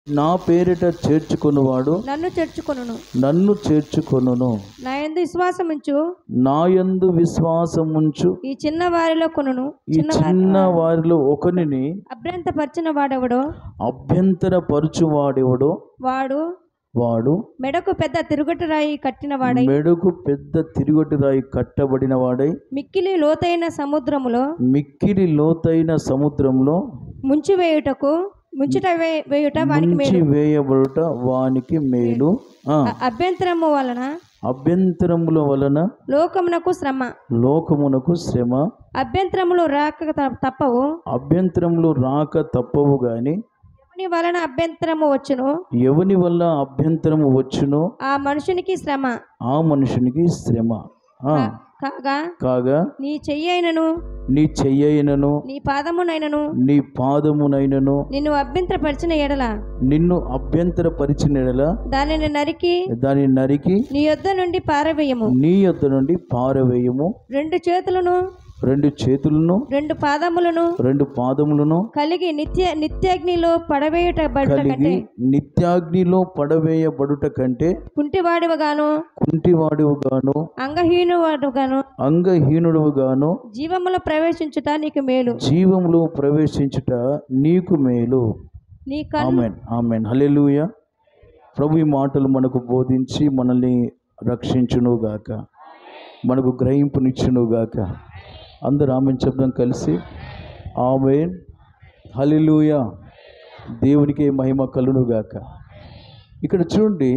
నా పేరిట చేర్చుకొనువాడు నన్ను చేర్చుకొనును. నా యందు విశ్వాసముంచు ఈ చిన్న వారిలో ఒకనిని అభ్యంతరపరచువాడెవడో వాడు మెడకు పెద్ద తిరుగటి రాయి కట్టబడిన వాడై మిక్కిలి లోతైన సముద్రంలో ముంచి వేయబడుట వానికి మేలు. అభ్యంతరముల వలన లోకమునకు శ్రమ అభ్యంతరములు రాక తప్పవు గాని ఎవని వల్ల అభ్యంతరము వచ్చునో ఆ మనుషునికి శ్రమ కాగా నీ చెయ్యైనను నీ పాదమునైనను నిన్ను అభ్యంతరపరిచిన ఎడల దానిని నరికి నీ యొద్ద నుండి పారవేయము. రెండు చేతులను రెండు పాదములను కలిగి నిత్యాగ్నిలో పడవేయబడుట కంటే కుంటివాడివగాను అంగహీనుడుగాను జీవములో ప్రవేశించుట నీకు మేలు. ఆమేన్ ఆమేన్ హల్లెలూయా. ప్రభు ఈ మాటలు మనకు బోధించి మనల్ని రక్షించునుగాక, మనకు గ్రహింపునిచ్చునుగాక. అందరూ ఆమేన్ చెప్దాం కలిసి. ఆమేన్ హల్లెలూయా. దేవునికి మహిమ కలుగునుగాక. ఇక్కడ చూడండి,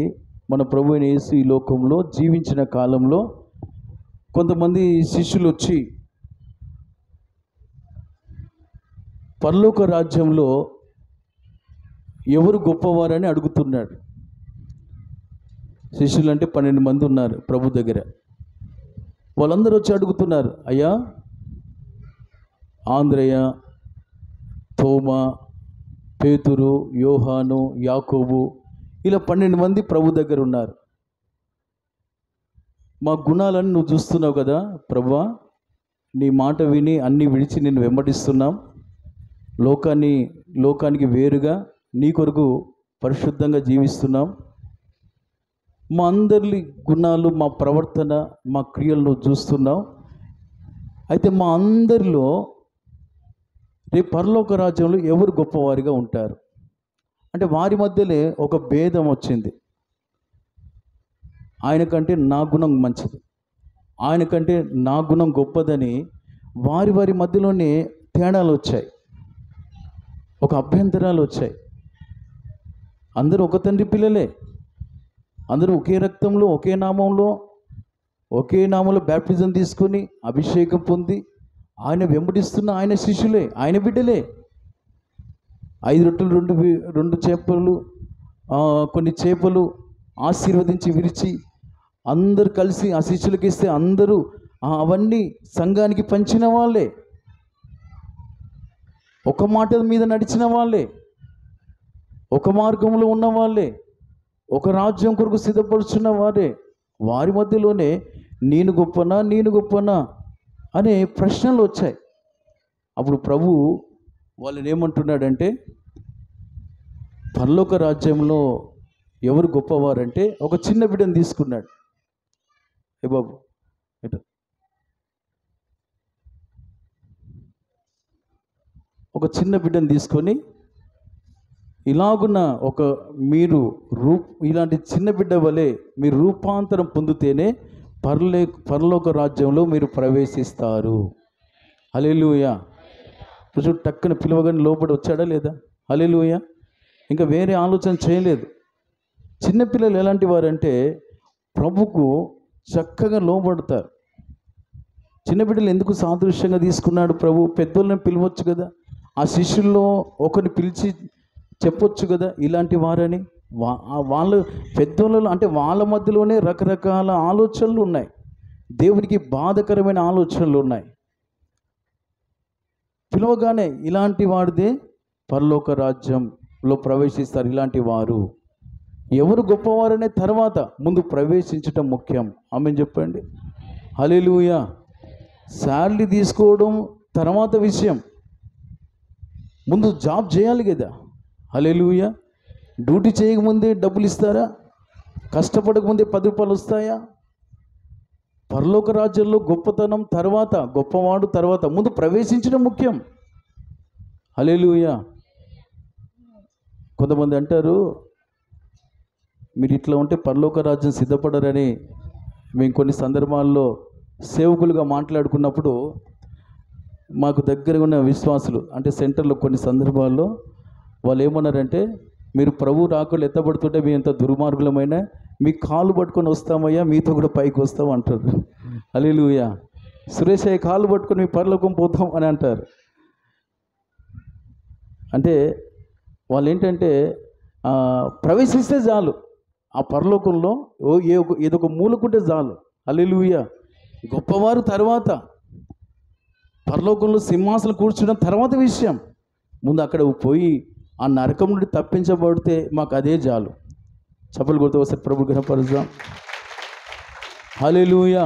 మన ప్రభు అయిన యేసు ఈ లోకంలో జీవించిన కాలంలో కొంతమంది శిష్యులు వచ్చి పరలోక రాజ్యంలో ఎవరు గొప్పవారని అడుగుతున్నాడు. శిష్యులు అంటే 12 మంది ఉన్నారు ప్రభు దగ్గర. వాళ్ళందరూ వచ్చి అడుగుతున్నారు, అయ్యా ఆంద్రయ, తోమా, పేతురు, యోహాను, యాకోబు, ఇలా 12 మంది ప్రభు దగ్గర ఉన్నారు. మా గుణాలను నువ్వు చూస్తున్నావు కదా ప్రభువా, నీ మాట విని అన్నీ విడిచి నిన్ను వెంబడిస్తున్నాం. లోకానికి వేరుగా నీ కొరకు పరిశుద్ధంగా జీవిస్తున్నాం. మా అందరి గుణాలు, మా ప్రవర్తన, మా క్రియలు నువ్వు చూస్తున్నావు. అయితే మా అందరిలో రేపు పరలోక రాజ్యంలో ఎవరు గొప్పవారిగా ఉంటారు అంటే వారి మధ్యలో ఒక భేదం వచ్చింది. ఆయనకంటే నా గుణం మంచిది, ఆయనకంటే నా గుణం గొప్పదని వారి మధ్యలోనే తేడాలు వచ్చాయి, ఒక అభ్యంతరాలు వచ్చాయి. అందరూ ఒక తండ్రి పిల్లలే, అందరూ ఒకే రక్తంలో ఒకే నామంలో బ్యాప్టిజం తీసుకొని అభిషేకం పొంది ఆయన వెంబడిస్తున్న ఆయన శిష్యులే, ఆయన బిడ్డలే. 5 రొట్టెలు 2 చేపలు, కొన్ని చేపలు ఆశీర్వదించి విరిచి అందరూ కలిసి ఆ శిష్యులకి ఇస్తే అందరూ అవన్నీ సంఘానికి పంచిన వాళ్ళే, ఒక మాట మీద నడిచిన వాళ్ళే, ఒక మార్గంలో ఉన్న వాళ్ళే, ఒక రాజ్యం కొరకు సిద్ధపరుచున్న వారే. వారి మధ్యలోనే నేను గొప్పనా అనే ప్రశ్నలు వచ్చాయి. అప్పుడు ప్రభు వాళ్ళని ఏమంటున్నాడంటే, పరలోక రాజ్యంలో ఎవరు గొప్పవారంటే ఒక చిన్న బిడ్డను తీసుకున్నాడు. ఏ బాబు ఒక చిన్న బిడ్డను తీసుకొని ఇలాగున్న మీరు ఇలాంటి చిన్న బిడ్డ వలె మీరు రూపాంతరం పొందితేనే పరలోక రాజ్యంలో మీరు ప్రవేశిస్తారు. హల్లెలూయా. రోజు టక్కున పిలవగానే లోపడి వచ్చాడా లేదా? హల్లెలూయా. ఇంకా వేరే ఆలోచన చేయలేదు. చిన్నపిల్లలు ఎలాంటి వారంటే ప్రభుకు చక్కగా లోబడతారు. చిన్నబిడ్డలు ఎందుకు సాదృశ్యంగా తీసుకున్నాడు ప్రభు? పెద్దోళ్ళని పిలవచ్చు కదా, ఆ శిష్యుల్లో ఒకరిని పిలిచి చెప్పొచ్చు కదా ఇలాంటి వారని. వాళ్ళు పెద్దోళ్ళు అంటే వాళ్ళ మధ్యలోనే రకరకాల ఆలోచనలు ఉన్నాయి, దేవునికి బాధకరమైన ఆలోచనలు ఉన్నాయి. పిలవగానే ఇలాంటి వాడిదే పరలోక రాజ్యంలో ప్రవేశిస్తారు. ఇలాంటి వారు ఎవరు గొప్పవారనే తర్వాత ముందు ప్రవేశించటం ముఖ్యం. ఆమేన్ చెప్పండి. హల్లెలూయా. శాలరీ తీసుకోవడం తర్వాత విషయం, ముందు జాబ్ చేయాలి కదా. హల్లెలూయా. డ్యూటీ చేయకముందే డబ్బులు ఇస్తారా? కష్టపడకముందే 10 రూపాయలు వస్తాయా? పరలోక రాజ్యంలో గొప్పతనం తర్వాత, గొప్పవాడు తర్వాత, ముందు ప్రవేశించడం ముఖ్యం. హల్లెలూయా. కొంతమంది అంటారు, మీరు ఇట్లా ఉంటే పరలోక రాజ్యం సిద్ధపడరని. మేము కొన్ని సందర్భాల్లో సేవకులుగా మాట్లాడుకున్నప్పుడు మాకు దగ్గరగా ఉన్న విశ్వాసులు అంటే సెంటర్లో కొన్ని సందర్భాల్లో వాళ్ళు ఏమన్నారంటే, మీరు ప్రభు రాకులు ఎత్తబడుతుంటే మీ ఎంత దుర్మార్గులమైన మీ కాలు పట్టుకొని వస్తామయ్యా, మీతో కూడా పైకి వస్తాం అంటారు. హల్లెలూయా. సురేష్ అయ్య కాలు పట్టుకొని మీ పరలోకం పోతాం అని అంటారు. అంటే వాళ్ళు ఏంటంటే ప్రవేశిస్తే చాలు, ఆ పరలోకంలో ఏదో ఒక మూలకుంటే చాలు. హల్లెలూయా. గొప్పవారు తర్వాత, పరలోకంలో సింహాసనం కూర్చోడం తర్వాత విషయం. ముందు అక్కడ పోయి ఆ నరకం నుండి తప్పించబడితే మాకు అదే చాలు. చప్పలు కొడితే ఒకసారి ప్రభు ఘనపరుద్దాం. హల్లెలూయా.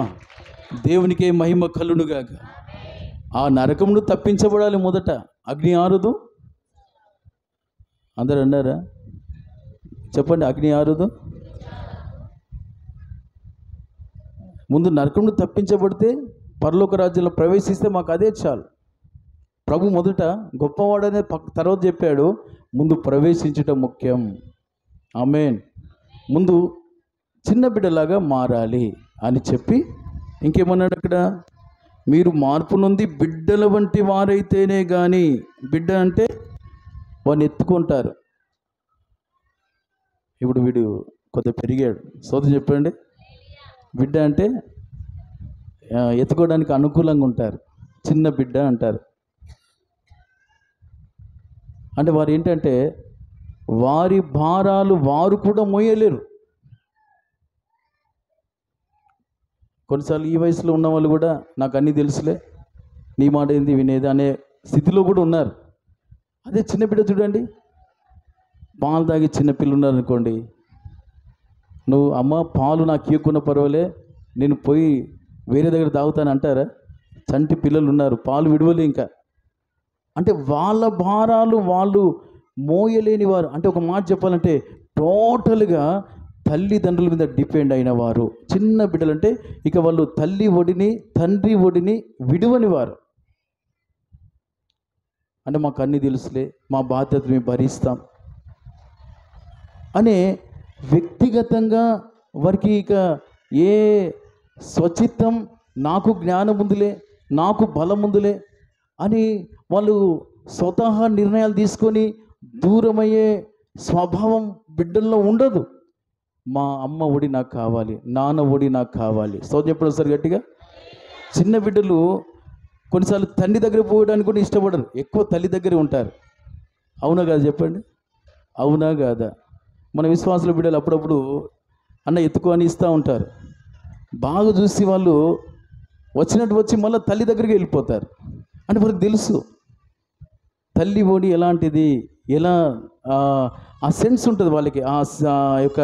దేవునికే మహిమ కలుగునుగాక. ఆ నరకం నుండి తప్పించబడాలి. మొదట అగ్ని ఆరుదు. అందరూ అన్నారా? చెప్పండి. అగ్ని ఆరుదు. ముందు నరకం నుండి తప్పించబడితే పరలోక రాజ్యంలో ప్రవేశిస్తే మాకు అదే చాలు. ప్రభు మొదట గొప్పవాడనే తర్వాత చెప్పాడు, ముందు ప్రవేశించటం ముఖ్యం. ఆమేన్. ముందు చిన్న బిడ్డలాగా మారాలి అని చెప్పి ఇంకేమన్నాడు అక్కడ? మీరు మార్పు నొంది బిడ్డల వంటి వారైతేనే కానీ. బిడ్డ అంటే వాడిని ఎత్తుకుంటారు. ఇప్పుడు వీడు కొద్దిగా పెరిగాడు, సోదరు చెప్పండి. బిడ్డ అంటే ఎత్తుకోవడానికి అనుకూలంగా ఉంటారు, చిన్న బిడ్డ అంటారు. అంటే వారు ఏంటంటే వారి భారాలు వారు కూడా మోయలేరు. కొన్నిసార్లు ఈ వయసులో ఉన్న వాళ్ళు కూడా నాకు అన్నీ తెలుసులే, నీ మాట ఏంది వినేది అనే స్థితిలో కూడా ఉన్నారు. అదే చిన్నపిల్ల చూడండి, పాలు తాగి చిన్నపిల్లలు ఉన్నారనుకోండి, నువ్వు అమ్మ పాలు నాకు ఇవ్వకున్నా పర్వాలే, నేను పోయి వేరే దగ్గర తాగుతాను అంటారా? చంటి పిల్లలు ఉన్నారు, పాలు విడవలే ఇంకా. అంటే వాళ్ళ భారాలు వాళ్ళు మోయలేని వారు. అంటే ఒక మాట చెప్పాలంటే టోటల్గా తల్లిదండ్రుల మీద డిపెండ్ అయిన వారు చిన్న బిడ్డలు. అంటే ఇక వాళ్ళు తల్లి ఒడిని తండ్రి ఒడిని విడువని వారు. అంటే మాకు అన్నీ తెలుసులే, మా బాధ్యత మేము భరిస్తాం అనే వ్యక్తిగతంగా వారికి ఇక ఏ స్వచిత్తం, నాకు జ్ఞానం ఉందిలే, నాకు బలం ఉందిలే అని వాళ్ళు స్వతహా నిర్ణయాలు తీసుకొని దూరమయ్యే స్వభావం బిడ్డల్లో ఉండదు. మా అమ్మ ఒడి నాకు కావాలి, నాన్న ఒడి నాకు కావాలి. చెప్పడం సార్ గట్టిగా. చిన్న బిడ్డలు కొన్నిసార్లు తండ్రి దగ్గర పోవడానికి కూడా ఇష్టపడరు, ఎక్కువ తల్లి దగ్గరే ఉంటారు. అవునా కాదు చెప్పండి? అవునా కాదా? మన విశ్వాసుల బిడ్డలు అప్పుడప్పుడు అన్న ఎత్తుకొని ఇస్తూ ఉంటారు. బాగా చూసి వాళ్ళు వచ్చినట్టు వచ్చి మళ్ళీ తల్లి దగ్గరికి వెళ్ళిపోతారు. అంటే వాళ్ళకి తెలుసు తల్లి ఒడి ఎలాంటిది, ఎలా ఆ సెన్స్ ఉంటుంది వాళ్ళకి, ఆ యొక్క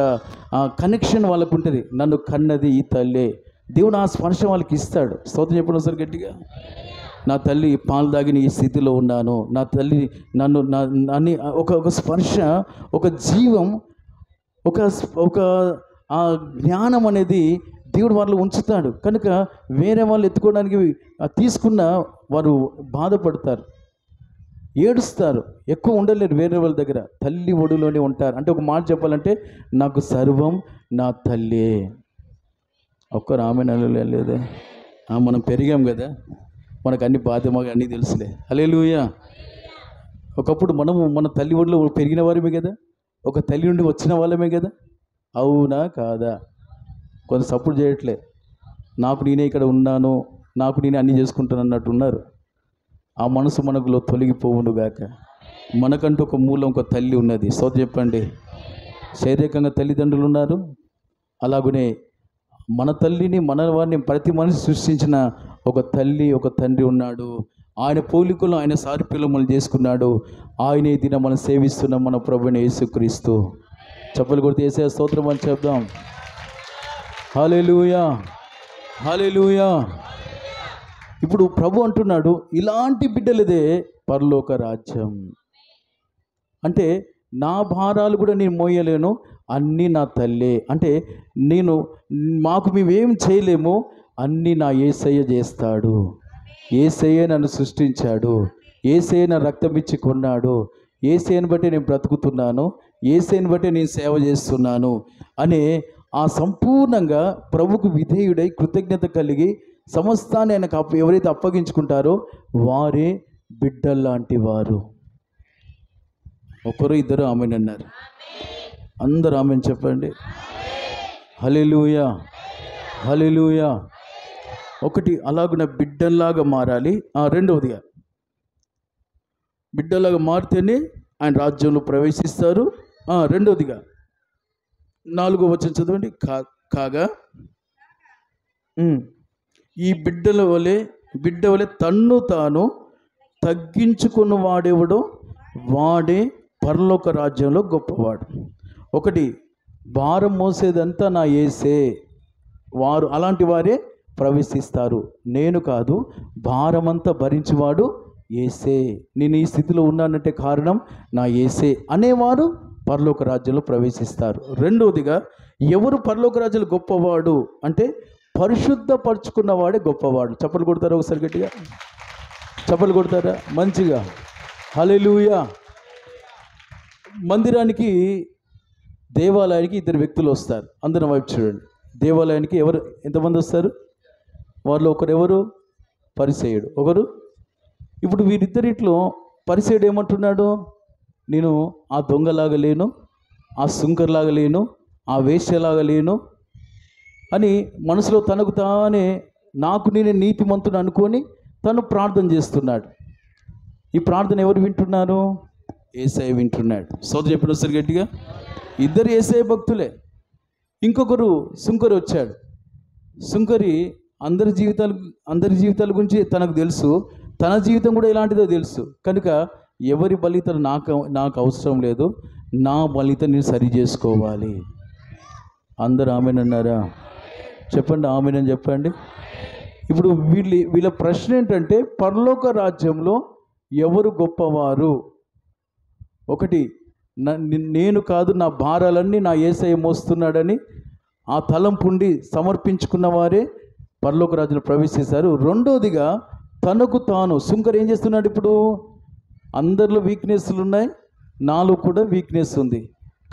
కనెక్షన్ వాళ్ళకు ఉంటుంది. నన్ను కన్నది ఈ తల్లే, దేవుడు ఆ స్పర్శ వాళ్ళకి ఇస్తాడు. స్తోత్రం చెప్పడం సార్ గట్టిగా. నా తల్లి పాలు తాగిన ఈ స్థితిలో ఉన్నాను, నా తల్లి నన్ను అన్ని ఒక స్పర్శ, ఒక జీవం, ఒక ఆ జ్ఞానం అనేది దేవుడు వాళ్ళు ఉంచుతాడు. కనుక వేరే వాళ్ళు ఎత్తుకోవడానికి తీసుకున్న వారు బాధపడతారు, ఏడుస్తారు, ఎక్కువ ఉండలేరు వేరే వాళ్ళ దగ్గర, తల్లి ఒడిలోనే ఉంటారు. అంటే ఒక మాట చెప్పాలంటే నాకు సర్వం నా తల్లే. ఒక్కరు ఆమె నెలలో లేదా? మనం పెరిగాం కదా, మనకు అన్ని బాధ్యత, మాకు అన్నీ తెలుసులే. హల్లెలూయా. ఒకప్పుడు మనము మన తల్లి ఒడిలో పెరిగిన వారమే కదా, ఒక తల్లి నుండి వచ్చిన వాళ్ళమే కదా. అవునా కాదా? కొంత సపోర్ట్ చేయట్లే, నాకు నేనే ఇక్కడ ఉన్నాను, నాకు నేనే అన్నీ చేసుకుంటాను అన్నట్టు ఉన్నారు. ఆ మనసు మనకులో తొలగిపోవును గాక. మనకంటూ ఒక మూలం, ఒక తల్లి ఉన్నది. చెప్పండి. శారీరకంగా తల్లిదండ్రులు ఉన్నారు, అలాగనే మన తల్లిని, మన వారిని, ప్రతి మనిషి సృష్టించిన ఒక తల్లి, ఒక తండ్రి ఉన్నాడు. ఆయన పోలికలు, ఆయన సారూప్యంలో మనం చేసుకున్నాడు. ఆయనే దిన మనం సేవిస్తున్నాం, మన ప్రభువైన యేసుక్రీస్తు. చప్పలు కొడితే యేసయ్య స్తోత్రం అని చెప్దాం. హల్లెలూయా, హల్లెలూయా. ఇప్పుడు ప్రభు అంటున్నాడు, ఇలాంటి బిడ్డలదే పరలోక రాజ్యం. అంటే నా భారాలు కూడా నేను మోయలేను, అన్నీ నా తల్లే. అంటే మేమేం చేయలేము, అన్నీ నా యేసయ్య చేస్తాడు. యేసయ్య నన్ను సృష్టించాడు, యేసయ్య నా రక్తం ఇచ్చి కొన్నాడు, యేసయ్యని బట్టి నేను బ్రతుకుతున్నాను, యేసయ్యని బట్టి నేను సేవ చేస్తున్నాను అనే ఆ సంపూర్ణంగా ప్రభుకు విధేయుడై కృతజ్ఞత కలిగి సమస్తాన్ని ఆయనకు ఎవరైతే అప్పగించుకుంటారో వారే బిడ్డల్లాంటి వారు. ఒకరు ఇద్దరు ఆమెన్ అన్నారు. అందరూ ఆమెన్ చెప్పండి. హల్లెలూయా, హల్లెలూయా. ఒకటి అలాగున బిడ్డల్లాగా మారాలి. రెండవదిగా బిడ్డలాగా మారితేనే ఆయన రాజ్యంలో ప్రవేశిస్తారు. రెండవదిగా 4వ వచనం చదవండి. కాగా ఈ బిడ్డ వలె తన్ను తాను తగ్గించుకున్న వాడెవడో వాడే పరలోక రాజ్యంలో గొప్పవాడు. ఒకటి, భారం మోసేదంతా నా యేసే, వారు అలాంటి వారే ప్రవేశిస్తారు. నేను కాదు, భారమంతా భరించేవాడు యేసే. నేను ఈ స్థితిలో ఉన్నానంటే కారణం నా యేసే అనేవారు పరలోక రాజ్యంలో ప్రవేశిస్తారు. రెండవదిగా, ఎవరు పరలోక రాజ్యంలో గొప్పవాడు అంటే పరిశుద్ధపరచుకున్నవాడే గొప్పవాడు. చప్పలు కొడతారా? ఒకసారి గట్టిగా చప్పలు కొడతారా? మంచిగా. హల్లెలూయా. మందిరానికి, దేవాలయానికి ఇద్దరు వ్యక్తులు వస్తారు. అందరం వైపు చూడండి. దేవాలయానికి ఎంతమంది వస్తారు? వారిలో ఒకరు పరిసయ్యుడు, ఒకరు. ఇప్పుడు వీరిద్దరిట్లో పరిసయ్యుడు ఏమంటున్నాడు? నేను ఆ దొంగలాగా లేను, ఆ సుంకర్లాగా లేను, ఆ వేశ్యలాగా లేను అని మనసులో తనకు తానే నాకు నేనే నీతిమంతుడు అనుకొని తను ప్రార్థన చేస్తున్నాడు. ఈ ప్రార్థన ఎవరు వింటున్నారు? యేసయ్య వింటున్నాడు. సోదరు చెప్పిన సరి గట్టిగా. ఇద్దరు యేసయ్య భక్తులే. ఇంకొకరు సుంకరి వచ్చాడు. సుంకరి అందరి జీవితాల గురించి తనకు తెలుసు, తన జీవితం కూడా ఎలాంటిదో తెలుసు. కనుక ఎవరి బలితను నాకు అవసరం లేదు, నా బలిత నేను సరి చేసుకోవాలి. అందరు ఆమెన్ అన్నారా? చెప్పండి, ఆమెన్ అని చెప్పండి. ఇప్పుడు వీళ్ళ ప్రశ్న ఏంటంటే, పరలోక రాజ్యంలో ఎవరు గొప్పవారు? ఒకటి, నేను కాదు, నా భారాలన్నీ నా యేసయ్య మోస్తున్నాడని ఆ తలంపుండి సమర్పించుకున్న వారే పరలోక రాజ్యంలో ప్రవేశిస్తారు. రెండోదిగా, తనకు తాను సుంకర్ ఏం చేస్తున్నాడు? ఇప్పుడు అందరిలో వీక్నెస్లు ఉన్నాయి, నాలో కూడా వీక్నెస్ ఉంది.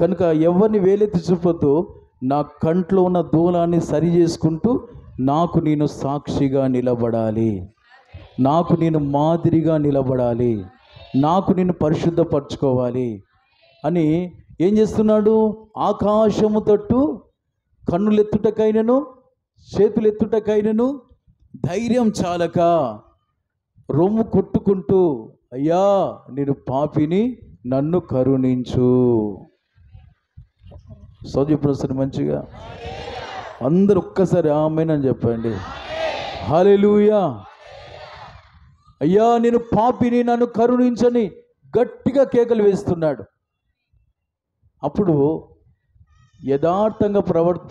కనుక ఎవరిని వేలెత్తి చూపొద్దు, నా కంట్లో ఉన్న దూలాన్ని సరి చేసుకుంటూ నాకు నేను సాక్షిగా నిలబడాలి, నాకు నేను మాదిరిగా నిలబడాలి, నాకు నేను పరిశుద్ధపరచుకోవాలి అని ఏం చేస్తున్నాడు? ఆకాశము తట్టు కన్నులెత్తుటకైనను చేతులెత్తుటకైనను ధైర్యం చాలక రొమ్ము కొట్టుకుంటూ, అయ్యా నేను పాపిని, నన్ను కరుణించు. చదువు మంచిగా అందరు ఒక్కసారి ఆమేన్ అని చెప్పండి. హల్లెలూయా. అయ్యా నేను పాపిని, నన్ను కరుణించని గట్టిగా కేకలు వేస్తున్నాడు. అప్పుడు యథార్థంగా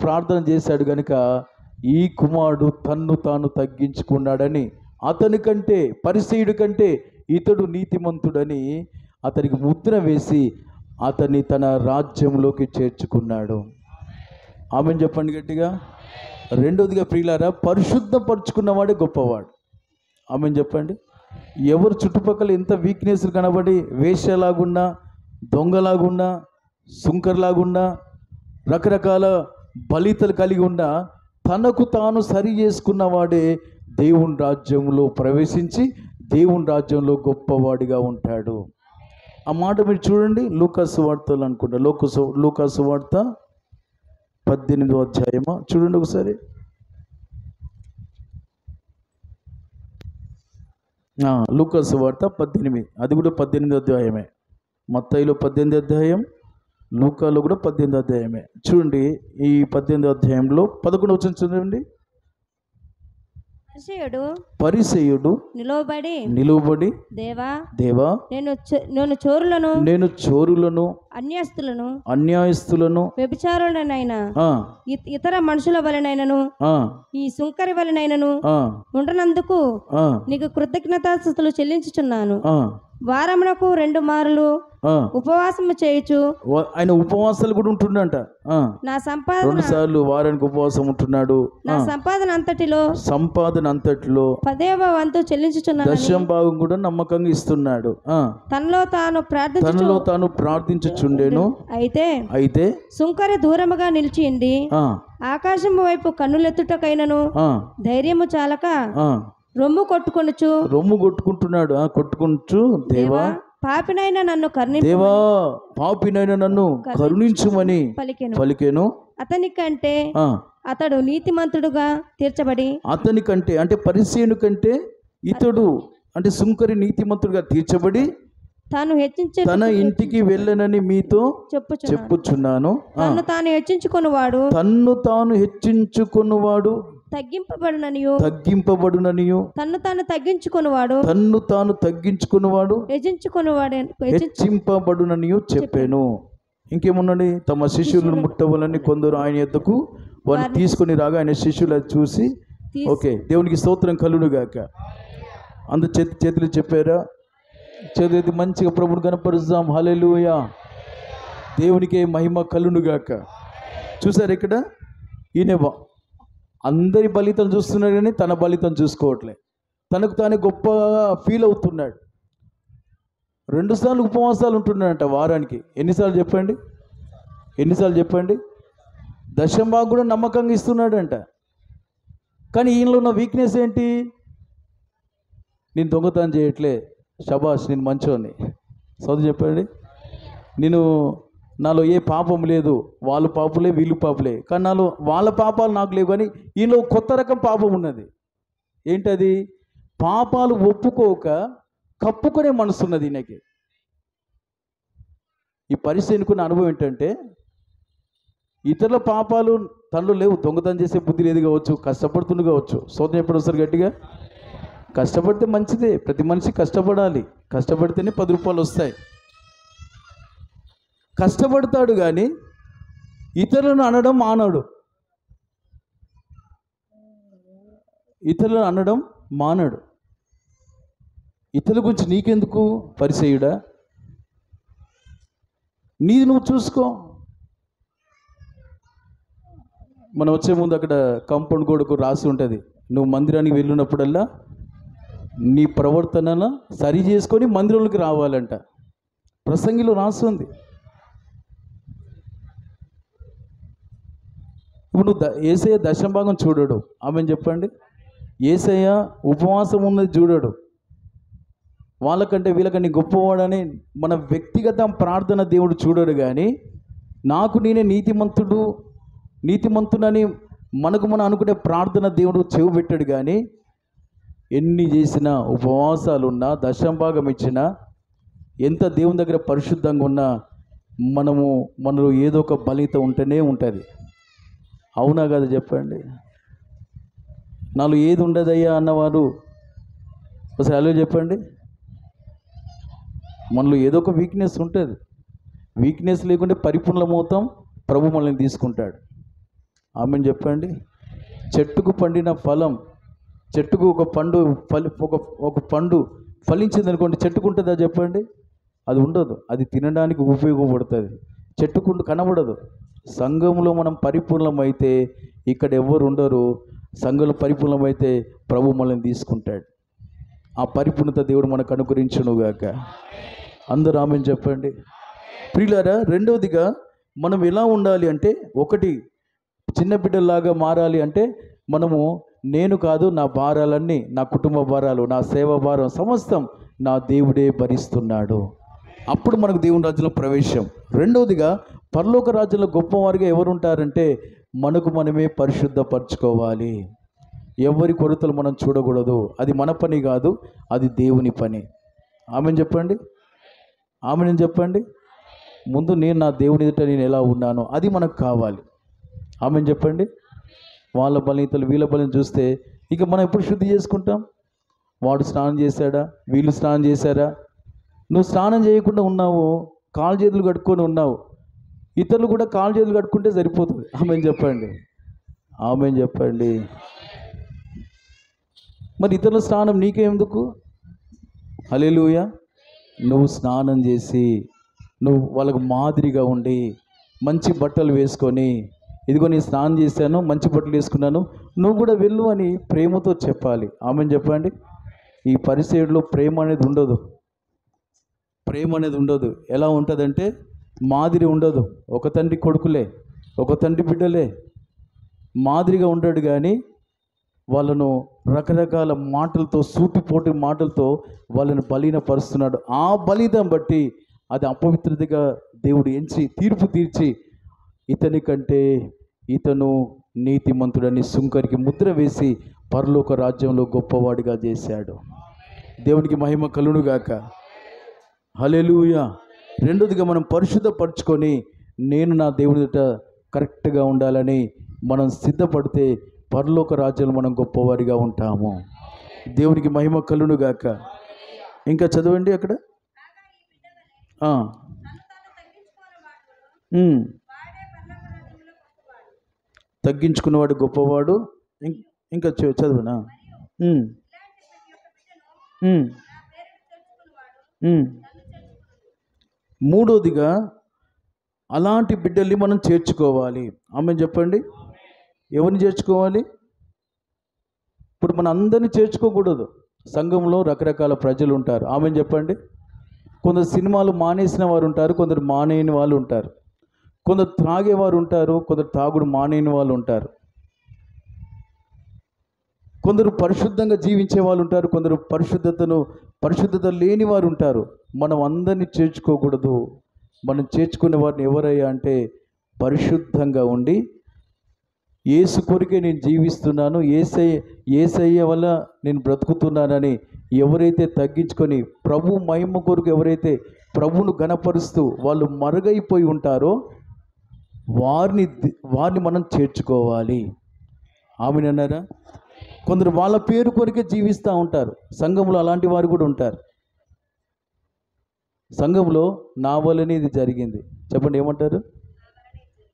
ప్రార్థన చేశాడు కనుక ఈ కుమారుడు తన్ను తాను తగ్గించుకున్నాడని, అతని కంటే పరిసయ్యుడి కంటే ఇతడు నీతిమంతుడని అతనికి ముద్ర వేసి అతన్ని తన రాజ్యంలోకి చేర్చుకున్నాడు. ఆమెను చెప్పండి గట్టిగా. రెండవదిగా ప్రియులారా, పరిశుద్ధపరచుకున్నవాడే గొప్పవాడు. ఆమెను చెప్పండి. ఎవరు చుట్టుపక్కల ఎంత వీక్నెస్ కనబడి వేశ్యలాగున్నా, దొంగలాగున్నా, సుంకర్లాగున్నా, రకరకాల బలితలు కలిగి ఉన్నా, తనకు తాను సరి చేసుకున్నవాడే దేవుని రాజ్యంలో ప్రవేశించి దేవుని రాజ్యంలో గొప్పవాడిగా ఉంటాడు. ఆ మాట మీరు చూడండి, లూకాసు వార్తలు అనుకుంటా, లూకాసు వార్త 18వ అధ్యాయమా చూడండి ఒకసారి. లూకాసు వార్త 18, అది కూడా 18వ అధ్యాయమే. మత్తయిలో 18వ అధ్యాయం, లూకాలో కూడా 18వ అధ్యాయమే. చూడండి, ఈ 18వ అధ్యాయంలో 11వ వచనం చూడండి. పరిసయ్యుడు నిలువబడి దేవా నేను చోరులను అన్యాయస్తులను వ్యభిచారులనైనా ఇతర మనుషుల వలనైనను ఈ సుంకరి వలనైనను ఉండనందుకు నీకు కృతజ్ఞతాస్తుతులు చెల్లించుచున్నాను. వారమునకు 2 మారులు ఉపవాసము చేయుచు ఆయన ఉపవాసాలు కూడా ఉంటుండంట. నా సంపాదన 2 సార్లు వారానికి ఉపవాసం ఉంటున్నాడు. నా సంపాదన అంతటిలో 10వ వంతు చెల్లించుచున్నాను. దశం భాగం కూడా నమ్మకంగా ఇస్తున్నాడు. తనలో తాను ప్రార్థించుచుండెను. అయితే సుంకరి దూరముగా నిలిచింది. ఆకాశము వైపు కన్నులెత్తుటకైనను ధైర్యము చాలక రొమ్ము కొట్టుకుంటున్నాడు. కొట్టుకుంటూ దేవా పాపినైన నన్ను కరుణించుమని పలికెను. అతడు నీతిమంతుడుగా తీర్చబడి, అతనికంటే అంటే పరిసయ్యుని కంటే ఇతడు అంటే సుంకరి నీతిమంతుడుగా తీర్చబడి తన ఇంటికి వెళ్ళనని మీతో చెప్పుచున్నాను. తన్ను తాను హెచ్చించుకొనువాడు తగ్గింపబడుననియు తన్ను తాను తగ్గించుకున్నవాడు హెచ్చింపబడుననియు చెప్పాను. ఇంకేమున్నది? తమ శిష్యులను ముట్టవలని కొందరు ఆయన యొద్దకు వారిని తీసుకుని రాగా ఆయన శిష్యులు అది చూసి ఓకే దేవునికి స్తోత్రం కలుగును గాక. అందు చేతులు చెప్పారా? చేతులు మంచిగా ప్రభుని కనపరుస్తాం. హల్లెలూయా, దేవునికే మహిమ కలుగును గాక. చూసారు ఇక్కడ ఈయన అందరి బలితం చూస్తున్నాడు కానీ తన బలితం చూసుకోవట్లే. తనకు తానే గొప్పగా ఫీల్ అవుతున్నాడు. 2 సార్లు ఉపవాసాలు ఉంటున్నాడంట వారానికి. ఎన్నిసార్లు చెప్పండి? దశంభాగం కూడా నమ్మకంగా ఇస్తున్నాడంట. కానీ ఈయనలో ఉన్న వీక్నెస్ ఏంటి? నేను దొంగతనం చేయట్లే, శబాష్, నేను మంచోని. చదువు చెప్పండి. నాలో ఏ పాపం లేదు, వాళ్ళు పాపులే వీళ్ళు పాపులే, కానీ నాలో వాళ్ళ పాపాలు నాకు లేవు. కానీ ఈయనలో కొత్త రకం పాపం ఉన్నది. ఏంటది? పాపాలు ఒప్పుకోక కప్పుకునే మనసు ఉన్నది ఈయనకి. ఈ పరిస్థితికున్న అనుభవం ఏంటంటే ఇతరుల పాపాలు తనలో లేవు. దొంగతనం చేసే బుద్ధి లేదు కావచ్చు, కష్టపడుతుంది కావచ్చు. సోదరు ఎప్పుడు వస్తారు గట్టిగా? కష్టపడితే మంచిదే, ప్రతి మనిషి కష్టపడాలి. కష్టపడితేనే 10 రూపాయలు వస్తాయి. కష్టపడతాడు కానీ ఇతరులను అనడం మానడు. ఇతరుల గురించి నీకెందుకు పరిచయుడా? నీది నువ్వు చూసుకో. మనం వచ్చే ముందు అక్కడ కాంపౌండ్ గోడకు రాసి ఉంటుంది, నువ్వు మందిరానికి వెళ్ళినప్పుడల్లా నీ ప్రవర్తనను సరి చేసుకొని మందిరంలోకి రావాలంట. ప్రసంగిలో రాసి ఉంది. ఇప్పుడు నువ్వు యేసయ్య దశంభాగం చూడడు. ఆమెను చెప్పండి. యేసయ్య ఉపవాసం ఉన్నది చూడడు. వాళ్ళకంటే వీళ్ళకంటే గొప్పవాడని మన వ్యక్తిగత ప్రార్థన దేవుడు చూడడు. కానీ నాకు నేనే నీతిమంతుడని మనకు మనం అనుకునే ప్రార్థన దేవుడు చెవి పెట్టాడు. కానీ ఎన్ని చేసినా, ఉపవాసాలున్నా, దశంభాగం ఇచ్చినా, ఎంత దేవుని దగ్గర పరిశుద్ధంగా ఉన్నా మనలో ఏదో ఒక బలిత ఉంటూనే ఉంటుంది. అవునా కదా చెప్పండి? నాలో ఏది ఉండదయ్యా అన్నవారు ఒకసారి అలా చెప్పండి. మనలో ఏదో ఒక వీక్నెస్ ఉంటుంది. వీక్నెస్ లేకుంటే పరిపూర్ణమవుతాం, ప్రభు మనల్ని తీసుకుంటాడు. ఆమెను చెప్పండి. చెట్టుకు పండిన ఫలం, చెట్టుకు ఒక పండు ఫలించింది అనుకోండి, చెట్టుకు ఉంటుందా చెప్పండి? అది ఉండదు. అది తినడానికి ఉపయోగపడుతుంది. చెట్టుకు కనబడదు. సంఘంలో మనం పరిపూర్ణమైతే ఇక్కడ ఎవరు ఉండరు. సంఘంలో పరిపూర్ణమైతే ప్రభు మనల్ని తీసుకుంటాడు. ఆ పరిపూర్ణత దేవుడు మనకు అనుగ్రహించునుగాక. అందరూ ఆమెను చెప్పండి. ప్రియులారా, రెండవదిగా మనం ఎలా ఉండాలి అంటే, ఒకటి చిన్న బిడ్డలాగా మారాలి అంటే నేను కాదు, నా భారాలన్నీ, నా కుటుంబ భారాలు, నా సేవ భారం సమస్తం నా దేవుడే భరిస్తున్నాడు. అప్పుడు మనకు దేవుని రాజ్యంలో ప్రవేశం. రెండవదిగా పరలోక రాజ్యంలో గొప్పవారిగా ఎవరు ఉంటారంటే మనకు మనమే పరిశుద్ధపరచుకోవాలి. ఎవరి కొరతలు మనం చూడకూడదు. అది మన పని కాదు, అది దేవుని పని. ఆమెను చెప్పండి. ముందు నేను నా దేవుని ఎదుట నేను ఎలా ఉన్నానో అది మనకు కావాలి. ఆమెను చెప్పండి. వాళ్ళ బలితలు వీళ్ళ బలిని చూస్తే ఇక మనం ఎప్పుడు శుద్ధి చేసుకుంటాం? వాడు స్నానం చేశాడా, వీళ్ళు స్నానం చేశారా? నువ్వు స్నానం చేయకుండా ఉన్నావు, కాలు చేతులు కట్టుకొని ఉన్నావు. ఇతరులు కూడా కాలు చేతులు కట్టుకుంటే సరిపోతుంది. ఆమెను చెప్పండి. మరి ఇతరుల స్నానం నీకెందుకు? హల్లెలూయా. నువ్వు స్నానం చేసి నువ్వు వాళ్ళకు మాదిరిగా ఉండి మంచి బట్టలు వేసుకొని, ఇదిగో నేను స్నానం చేశాను, మంచి బట్టలు వేసుకున్నాను, నువ్వు కూడా వెళ్ళు అని ప్రేమతో చెప్పాలి. ఆమెను చెప్పండి. ఈ పరిసయ్యుడిలో ప్రేమ అనేది ఉండదు. ప్రేమ అనేది ఉండదు. ఎలా ఉంటుందంటే మాదిరి ఉండదు. ఒక తండ్రి కొడుకులే, ఒక తండ్రి బిడ్డలే, మాదిరిగా ఉండడు. కానీ వాళ్ళను రకరకాల మాటలతో, సూటిపోటి మాటలతో వాళ్ళని బలీనపరుస్తున్నాడు. ఆ బలిదాన్ని బట్టి అది అపవిత్రతగా దేవుడు ఎంచి తీర్పు తీర్చి ఇతని కంటే ఇతను నీతిమంతుడని సుంకరికి ముద్ర వేసి పరలోక రాజ్యంలో గొప్పవాడిగా చేశాడు. దేవునికి మహిమ కలుగునుగాక. హల్లెలూయా. రెండోదిగా మనం పరిశుద్ధపరచుకొని నేను నా దేవుడి కరెక్ట్గా ఉండాలని మనం సిద్ధపడితే పరలోక రాజ్యంలో మనం గొప్పవారిగా ఉంటాము. దేవునికి మహిమ కలుగునుగాక. ఇంకా చదవండి అక్కడ. తగ్గించుకున్నవాడు గొప్పవాడు. ఇంకా చదవనా. మూడోదిగా అలాంటి బిడ్డల్ని మనం చేర్చుకోవాలి. ఆమె చెప్పండి. ఎవరిని చేర్చుకోవాలి? ఇప్పుడు మన అందరినీ చేర్చుకోకూడదు. సంఘంలో రకరకాల ప్రజలు ఉంటారు. ఆమె చెప్పండి. కొందరు సినిమాలు మానేసిన వారు ఉంటారు, కొందరు మానేయని వాళ్ళు ఉంటారు, కొందరు త్రాగేవారు ఉంటారు, కొందరు తాగుడు మానేయని వాళ్ళు ఉంటారు, కొందరు పరిశుద్ధంగా జీవించే వాళ్ళు ఉంటారు, కొందరు పరిశుద్ధత లేని వారు ఉంటారు. మనం అందరినీ చేర్చుకోకూడదు. మనం చేర్చుకునే వారిని ఎవరయ్యా అంటే పరిశుద్ధంగా ఉండి యేసు కొరికే నేను జీవిస్తున్నాను, యేసయ్య వల్ల నేను బ్రతుకుతున్నానని ఎవరైతే తగ్గించుకొని ప్రభు మహిమ కొరకు ఎవరైతే ప్రభువును ఘనపరుస్తూ వాళ్ళు మరుగైపోయి ఉంటారో వారిని మనం చేర్చుకోవాలి. ఆమెనన్నారా? కొందరు వాళ్ళ పేరు కొరికే జీవిస్తూ ఉంటారు. సంఘంలో అలాంటి వారు కూడా ఉంటారు. సంఘంలో నా వల్లనే ఇది జరిగింది చెప్పండి, ఏమంటారు?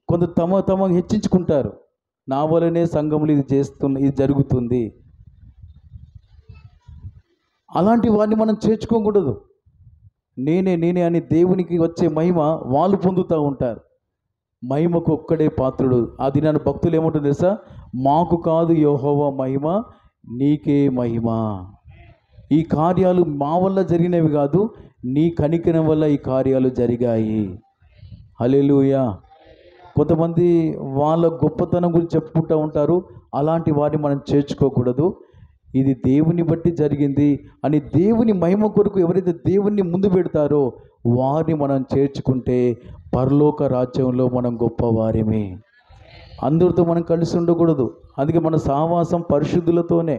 కొందరు తమ హెచ్చించుకుంటారు. నా వల్లనే సంఘంలో ఇది జరుగుతుంది. అలాంటి వారిని మనం చేర్చుకోకూడదు. నేనే అని దేవునికి వచ్చే మహిమ వాళ్ళు పొందుతూ ఉంటారు. మహిమకు ఒక్కడే పాత్రుడు. ఆ దినాన్ని భక్తులు ఏమంటారు తెలుసా? మాకు కాదు యెహోవా మహిమ, నీకే మహిమ. ఈ కార్యాలు మా వల్ల జరిగినవి కాదు, నీ కనికరం వల్ల ఈ కార్యాలు జరిగాయి. హల్లెలూయా. కొంతమంది వాళ్ళ గొప్పతనం గురించి చెప్పుకుంటూ ఉంటారు. అలాంటి వారిని మనం చేర్చుకోకూడదు. ఇది దేవుని బట్టి జరిగింది అని దేవుని మహిమ కొరకు ఎవరైతే దేవుణ్ణి ముందు పెడతారో వారిని మనం చేర్చుకుంటే పరలోక రాజ్యంలో మనం గొప్పవారిమే. అందరితో మనం కలిసి ఉండకూడదు. అందుకే మన సహవాసం పరిశుద్ధులతోనే.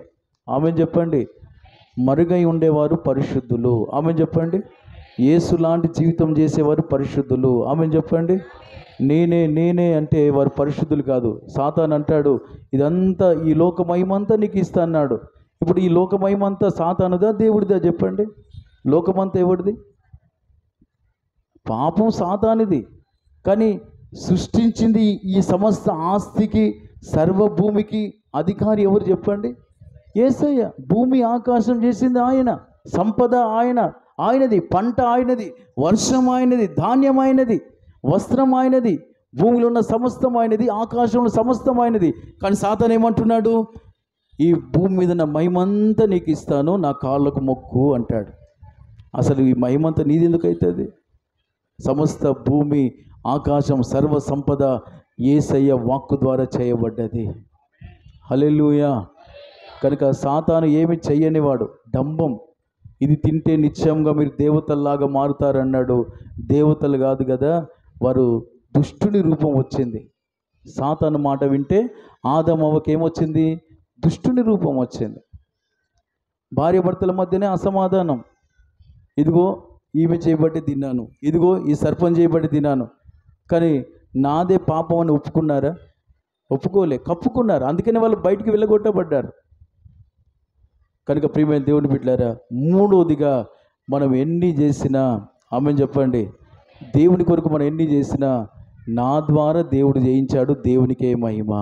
ఆమె చెప్పండి. మరుగై ఉండేవారు పరిశుద్ధులు. ఆమె చెప్పండి. యేసు లాంటి జీవితం చేసేవారు పరిశుద్ధులు. ఆమె చెప్పండి. నేనే అంటే వారు పరిశుద్ధులు కాదు. సాతాను అంటాడు, ఇదంతా ఈ లోక మహిమంతా నీకు ఇస్తా అన్నాడు. ఇప్పుడు ఈ లోక మహిమంతా సాతానుదా దేవుడిదా చెప్పండి? లోకమంతా ఎవడిది? పాపం సాతానిది. కానీ సృష్టించింది ఈ సమస్త ఆస్తికి, సర్వభూమికి అధికారి ఎవరు చెప్పండి? యేసయ్య. భూమి ఆకాశం చేసింది ఆయన, సంపద ఆయనది, పంట ఆయనది, వర్షం ఆయనది, ధాన్యం ఆయనది, వస్త్రం ఆయనది, భూమిలో ఉన్న సమస్తం ఆయనది, ఆకాశంలో సమస్తం ఆయనది. కానీ సాతాను ఏమంటున్నాడు? ఈ భూమి మీద నా మహిమంతా నీకు ఇస్తాను, నా కాళ్ళకు మొక్కు అంటాడు. అసలు ఈ మహిమంతా నీది ఎందుకు అవుతుంది? సమస్త భూమి ఆకాశం సర్వ సంపద యేసయ్య వాక్కు ద్వారా చేయబడ్డది. హల్లెలూయా. కనుక సాతాను ఏమి చెయ్యనివాడు. డంబం. ఇది తింటే నిశ్చయంగా మీరు దేవతల్లాగా మారుతారన్నాడు. దేవతలు కాదు కదా, వారు దుష్టుని రూపం వచ్చింది. సాతాను మాట వింటే ఆదాము అవ్వకి ఏమొచ్చింది? దుష్టుని రూపం వచ్చింది. భార్యాభర్తల మధ్యనే అసమాధానం. ఇదిగో ఈమె చేయబట్టి తిన్నాను, ఇదిగో ఈ సర్పం చేయబట్టి తిన్నాను. కానీ నాదే పాపం అని ఒప్పుకున్నారా? ఒప్పుకోలే, కప్పుకున్నారు. అందుకనే వాళ్ళు బయటికి వెళ్ళగొట్టబడ్డారు. కనుక ప్రియమైన దేవుని బిడ్డలారా, మూడోదిగా మనం ఎన్ని చేసినా, ఆమె చెప్పండి, దేవుని కొరకు మనం ఎన్ని చేసినా నా ద్వారా దేవుడు చేయించాడు, దేవునికే మహిమ.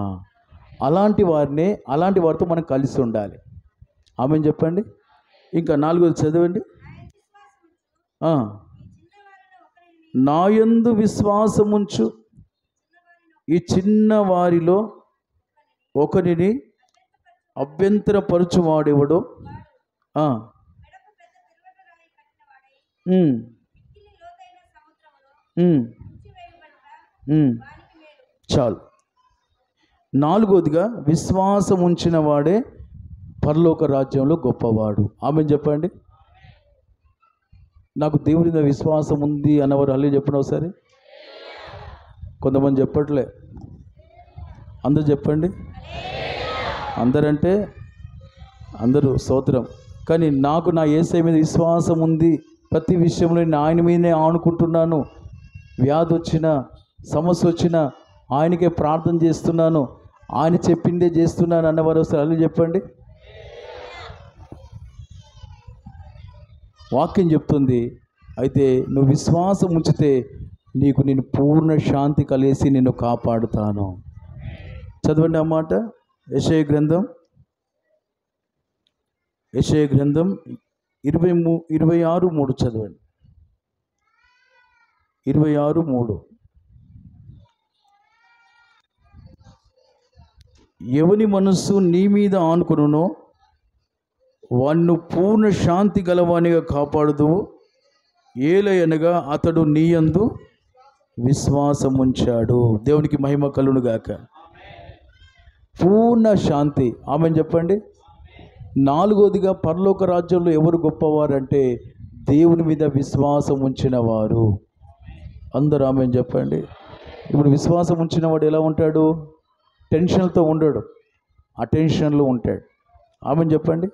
అలాంటి వారితో మనం కలిసి ఉండాలి. ఆమె చెప్పండి. ఇంకా 4వ చదవండి. నాయందు విశ్వాసముంచు ఈ చిన్న వారిలో ఒకరిని అభ్యంతరపరచువాడెవడో చాలు. నాలుగోదిగా విశ్వాసం ఉంచిన వాడే పరలోక రాజ్యంలో గొప్పవాడు. ఆమె చెప్పండి. నాకు దేవుడి మీద విశ్వాసం ఉంది అన్నవారు అల్లి చెప్పండి ఒకసారి. కొంతమంది చెప్పట్లే, అందరు చెప్పండి. అందరంటే అందరూ స్తోత్రం. కానీ నాకు నా యేసయ్య మీద విశ్వాసం ఉంది, ప్రతి విషయంలో నేను ఆయన మీదనే ఆనుకుంటున్నాను, వ్యాధి వచ్చినా సమస్య వచ్చినా ఆయనకే ప్రార్థన చేస్తున్నాను, ఆయన చెప్పిందే చేస్తున్నాను అన్నవారు ఒకసారి అల్లి చెప్పండి. వాక్యం చెప్తుంది, అయితే నువ్వు విశ్వాసం ఉంచితే నేను పూర్ణ శాంతి కలిసి నిన్ను కాపాడుతాను. చదవండి ఆ మాట. యెషయా గ్రంథం 26:3 చదవండి. 26:3. ఎవని మనస్సు నీ మీద ఆనుకొనునో వాణ్ణి పూర్ణ శాంతి గలవానిగా కాపాడుదువు, ఏలయనగా అతడు నీయందు విశ్వాసం ఉంచాడు. దేవునికి మహిమ కలుగును గాక. పూర్ణ శాంతి. ఆమెను చెప్పండి. నాలుగోదిగా పరలోక రాజ్యంలో ఎవరు గొప్పవారంటే దేవుని మీద విశ్వాసం ఉంచిన వారు. అందరూ ఆమెను చెప్పండి. ఇప్పుడు విశ్వాసం ఉంచిన వాడు ఎలా ఉంటాడు? టెన్షన్లతో ఉండడు, అటెన్షన్లో ఉంటాడు. ఆమెను చెప్పండి.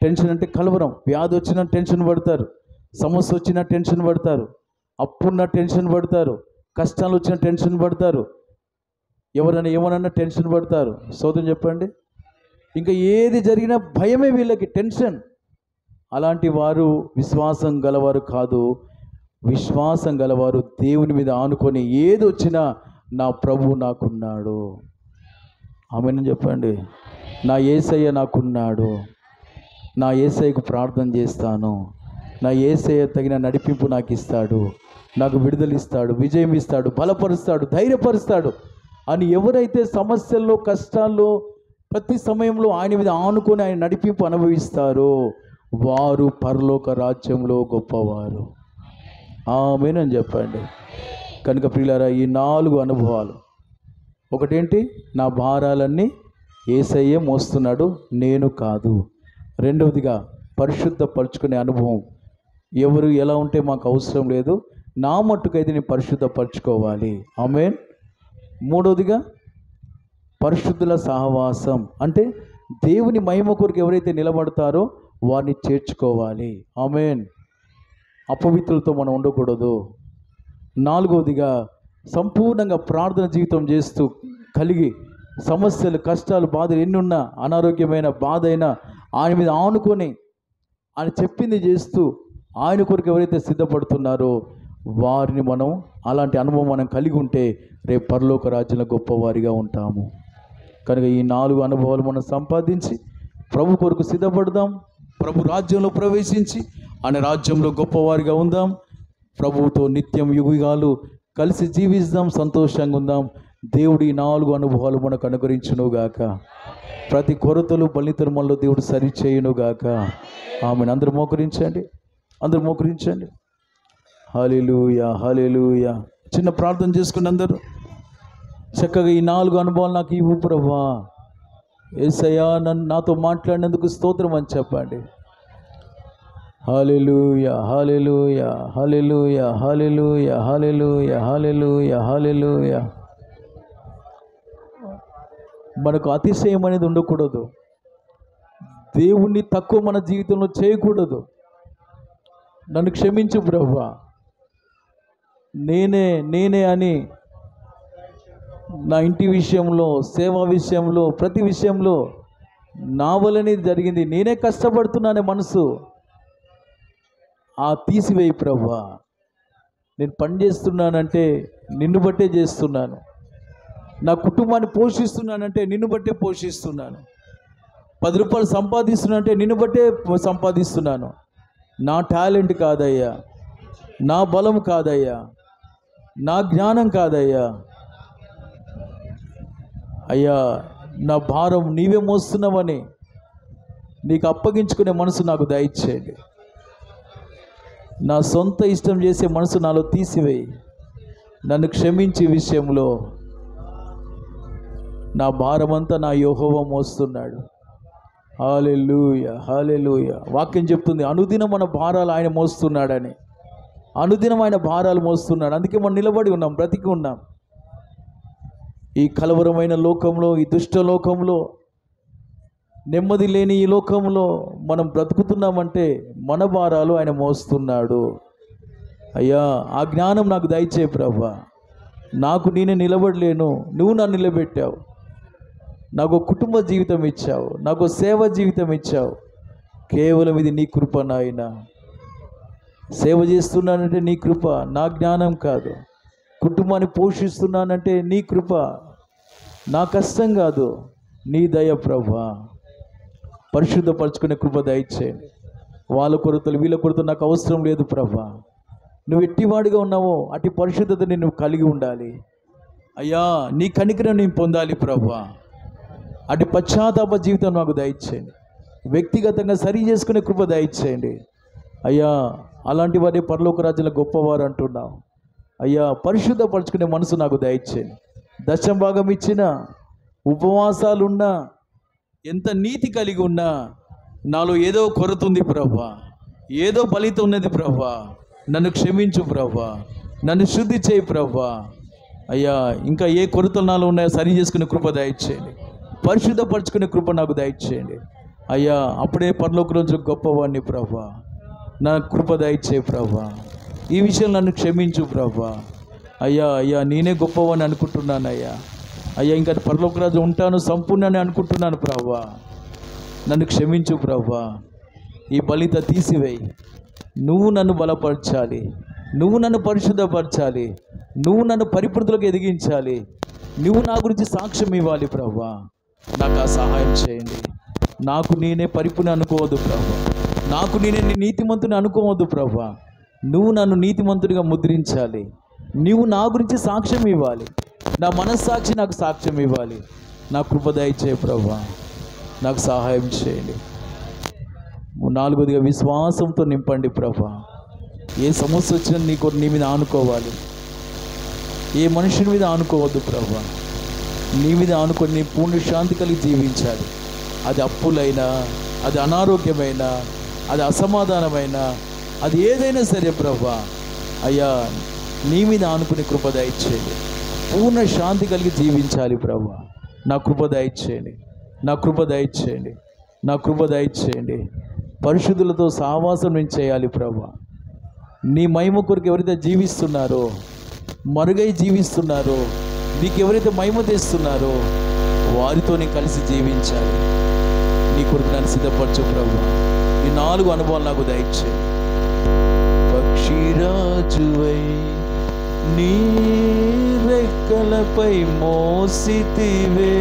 టెన్షన్ అంటే కలవరం. వ్యాధి వచ్చినా టెన్షన్ పడతారు, సమస్య వచ్చినా టెన్షన్ పడతారు, అప్పున్న టెన్షన్ పడతారు, కష్టాలు వచ్చిన టెన్షన్ పడతారు, ఎవరైనా ఏమన్నా టెన్షన్ పడతారు. సోదరు చెప్పండి. ఇంకా ఏది జరిగినా భయమే వీళ్ళకి, టెన్షన్. అలాంటి వారు విశ్వాసం గలవారు కాదు. విశ్వాసం గలవారు దేవుని మీద ఆనుకొని ఏది వచ్చినా నా ప్రభువు నాకున్నాడు. ఆమెను చెప్పండి. నా యేసయ్య నాకున్నాడు, నా యేసయ్యకు ప్రార్థన చేస్తాను, నా యేసయ్య తగిన నడిపింపు నాకు ఇస్తాడు, నాకు విడుదల ఇస్తాడు, విజయం ఇస్తాడు, బలపరుస్తాడు, ధైర్యపరుస్తాడు అని ఎవరైతే సమస్యల్లో కష్టాల్లో ప్రతి సమయంలో ఆయన మీద ఆనుకొని ఆయన నడిపింపు అనుభవిస్తారో వారు పరలోక రాజ్యంలో గొప్పవారు. ఆమేనని చెప్పండి. కనుక ప్రియులారా, ఈ 4 అనుభవాలు, ఒకటేంటి? నా భారాలన్నీ యేసయ్యే మోస్తున్నాడు, నేను కాదు. రెండవదిగా పరిశుద్ధపరచుకునే అనుభవం. ఎవరు ఎలా ఉంటే మాకు అవసరం లేదు, నా మట్టుకైతే నేను పరిశుద్ధపరచుకోవాలి. ఆమేన్. మూడవదిగా పరిశుద్ధుల సహవాసం. అంటే దేవుని మహిమ కొరకు ఎవరైతే నిలబడతారో వారిని చేర్చుకోవాలి. ఆమేన్. అపవిత్రులతో మనం ఉండకూడదు. నాలుగవదిగా సంపూర్ణంగా ప్రార్థన జీవితం చేస్తూ కలిగి సమస్యలు, కష్టాలు, బాధలు ఎన్నున్నా, అనారోగ్యమైన బాధ అయినా ఆయన మీద ఆనుకొని ఆయన చెప్పింది చేస్తూ ఆయన కొరకు ఎవరైతే సిద్ధపడుతున్నారో వారిని మనం, అలాంటి అనుభవం మనం కలిగి ఉంటే రేపు పరలోక రాజ్యంలో గొప్పవారిగా ఉంటాము. కనుక ఈ 4 అనుభవాలు మనం సంపాదించి ప్రభు కొరకు సిద్ధపడదాం. ప్రభు రాజ్యంలో ప్రవేశించి ఆయన రాజ్యంలో గొప్పవారిగా ఉందాం. ప్రభువుతో నిత్యం యుగాలు కలిసి జీవిస్తాం, సంతోషంగా ఉందాం. దేవుడి 4 అనుభవాలు మనకు అనుగ్రహించునుగాక. ప్రతి కొరతలు బలితలు మనలో దేవుడు సరి చేయునుగాక. ఆమెను. అందరూ మోకరించండి, అందరూ మోకరించండి. హల్లెలూయా, హల్లెలూయా. చిన్న ప్రార్థన చేసుకుని అందరూ చక్కగా ఈ 4 అనుభవాలు నాకు ఇవ్వు ప్రభువా. యేసయ్యా, నాతో మాట్లాడినందుకు స్తోత్రం అని చెప్పండి. హల్లెలూయా, hallelujah, hallelujah, hallelujah, hallelujah, hallelujah, హల్లెలూయా. మనకు అతిశయం అనేది ఉండకూడదు. దేవుణ్ణి తక్కువ మన జీవితంలో చేయకూడదు. నన్ను క్షమించు ప్రభువా, నేనే అని నా ఇంటి విషయంలో, సేవా విషయంలో, ప్రతి విషయంలో నా వల్లనే జరిగింది, నేనే కష్టపడుతున్నానే మనసు తీసివేయి ప్రభువా. నేను పని చేస్తున్నానంటే నిన్ను బట్టే చేస్తున్నాను, నా కుటుంబాన్ని పోషిస్తున్నానంటే నిన్ను బట్టే పోషిస్తున్నాను, 10 రూపాయలు సంపాదిస్తున్నానంటే నిన్ను బట్టే సంపాదిస్తున్నాను. నా టాలెంట్ కాదయ్యా, నా బలం కాదయ్యా, నా జ్ఞానం కాదయ్యా. అయ్యా, నా భారం నీవే మోస్తున్నావని నీకు అప్పగించుకునే మనసు నాకు దయచేయండి. నా సొంత ఇష్టం చేసే మనసు నాలో తీసివేయి. నన్ను క్షమించే విషయంలో నా భారమంతా నా యెహోవా మోస్తున్నాడు. హల్లెలూయా, హల్లెలూయా. వాక్యం చెప్తుంది అనుదినం మన భారాలు ఆయన మోస్తున్నాడని. అనుదినం ఆయన భారాలు మోస్తున్నాడు. అందుకే మనం నిలబడి ఉన్నాం, బ్రతికి ఉన్నాం. ఈ కలవరమైన లోకంలో, ఈ దుష్ట లోకంలో, నెమ్మది లేని ఈ లోకంలో మనం బ్రతుకుతున్నామంటే మన భారాలు ఆయన మోస్తున్నాడు. అయ్యా, ఆ జ్ఞానం నాకు దయచేయి ప్రభా. నాకు నేనే నిలబడలేను, నువ్వు నన్ను నిలబెట్టావు. నాకు కుటుంబ జీవితం ఇచ్చావు, నాకు సేవ జీవితం ఇచ్చావు. కేవలం ఇది నీ కృప నాయన. సేవ చేస్తున్నానంటే నీ కృప, నా జ్ఞానం కాదు. కుటుంబాన్ని పోషిస్తున్నానంటే నీ కృప, నా కష్టం కాదు, నీ దయ ప్రభా. పరిశుద్ధపరచుకునే కృప దయచేయండి. వాళ్ళ కొరతలు వీళ్ళ కొరతలు నాకు అవసరం లేదు ప్రభా. నువ్వు ఎట్టివాడిగా ఉన్నావో అటు పరిశుద్ధతని నువ్వు కలిగి ఉండాలి అయ్యా. నీ కనికరం నేను పొందాలి ప్రభా. అటు పశ్చాత్తాప జీవితం నాకు దయచేయండి. వ్యక్తిగతంగా సరి చేసుకునే కృప దయచేయండి అయ్యా. అలాంటి వారి పరలోక రాజ్యంలో గొప్పవారు అంటున్నావు అయ్యా. పరిశుద్ధపరచుకునే మనసు నాకు దయచేయండి. దశమ భాగం ఇచ్చిన, ఉపవాసాలున్నా, ఎంత నీతి కలిగి ఉన్నా నాలో ఏదో కొరత ఉంది ప్రభా, ఏదో ఫలితం ఉన్నది ప్రభా. నన్ను క్షమించు ప్రభా, నన్ను శుద్ధి చేయి ప్రభా. అయ్యా, ఇంకా ఏ కొరతలు నాలో ఉన్నాయో సరి చేసుకునే కృప దయచేయండి. పరిశుద్ధపరచుకునే కృప నాకు దయచేయండి అయ్యా. అప్పుడే పరలోక రోజు గొప్పవాడిని ప్రభా. నా కృప దయచేయి ప్రభా. ఈ విషయం నన్ను క్షమించు ప్రభా. అయ్యా అయ్యా, నేనే గొప్పవాడిని అనుకుంటున్నాను అయ్యా. అయ్యా, ఇంకా పరలోక రాజు ఉంటాను సంపూర్ణని అనుకుంటున్నాను ప్రభా. నన్ను క్షమించు ప్రభా. ఈ బలిత తీసివేయి. నువ్వు నన్ను బలపరచాలి, నువ్వు నన్ను పరిశుద్ధపరచాలి, నువ్వు నన్ను పరిపూర్ణతలోకి ఎదిగించాలి. నువ్వు నా గురించి సాక్ష్యం ఇవ్వాలి ప్రభా. నాకు ఆ సహాయం చేయండి. నాకు నేనే పరిపూర్ణ అనుకోవద్దు ప్రభా. నాకు నేనే నీతిమంతుని అనుకోవద్దు ప్రభా. నువ్వు నన్ను నీతిమంతుడిగా ముద్రించాలి. నువ్వు నా గురించి సాక్ష్యం ఇవ్వాలి. నా మనస్సాక్షి నాకు సాక్ష్యం ఇవ్వాలి. నా కృప దయచేయి ప్రభా. నాకు సహాయం చేయండి. నాలుగోదిగా విశ్వాసంతో నింపండి ప్రభా. ఏ సమస్య వచ్చినా నీ మీద ఆనుకోవాలి. ఏ మనుషుని మీద ఆనుకోవద్దు ప్రభా. నీ మీద ఆనుకొని నీ పూర్ణ శాంతి కలిగి జీవించాలి. అది అప్పులైనా, అది అనారోగ్యమైనా, అది అసమాధానమైనా, అది ఏదైనా సరే ప్రభా. అయ్యా, నీ మీద ఆనుకునే కృప దయచేయండి. పూర్ణ శాంతి కలిగి జీవించాలి ప్రభా. నా కృప దయచేయండి, నా కృప దయచేయండి, నా కృప దయచేయండి. పరిశుద్ధులతో సహవాసం నేను చేయాలి ప్రభా. నీ మహిమ కొరకు ఎవరైతే జీవిస్తున్నారో, మరుగై జీవిస్తున్నారో, నీకు ఎవరైతే మహిమ తెస్తున్నారో వారితో నేను కలిసి జీవించాలి. నీ కొరకు నన్ను సిద్ధపరచు ప్రభా. ఈ 4 అనుభవాలు నాకు దయచేయండి. పక్షిరాజువై నీ రెక్కలపై మోసితివే,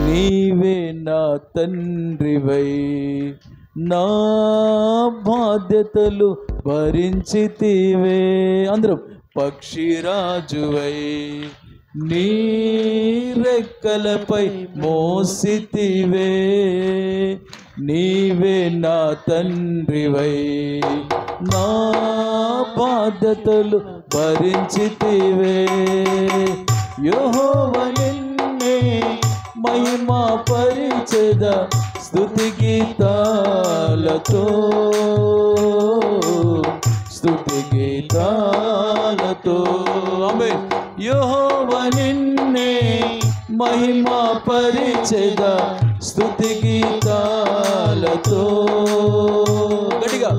నీవే నా తండ్రివై నా బాధ్యతలు భరించితివే. అందరం పక్షిరాజువై నీ రెక్కలపై మోసితివే, నీవే నా తండ్రివై నా బాధ్యతలు భరించితివే. యెహోవా నిన్నే మహిమా పరిచెద స్తుతి గీతాలతో, స్తుతి గీతాలతో. ఆమేన్. యెహోవా నిన్నే మహిమా పరిచెద స్తుతి గీతాలతో. గట్టిగా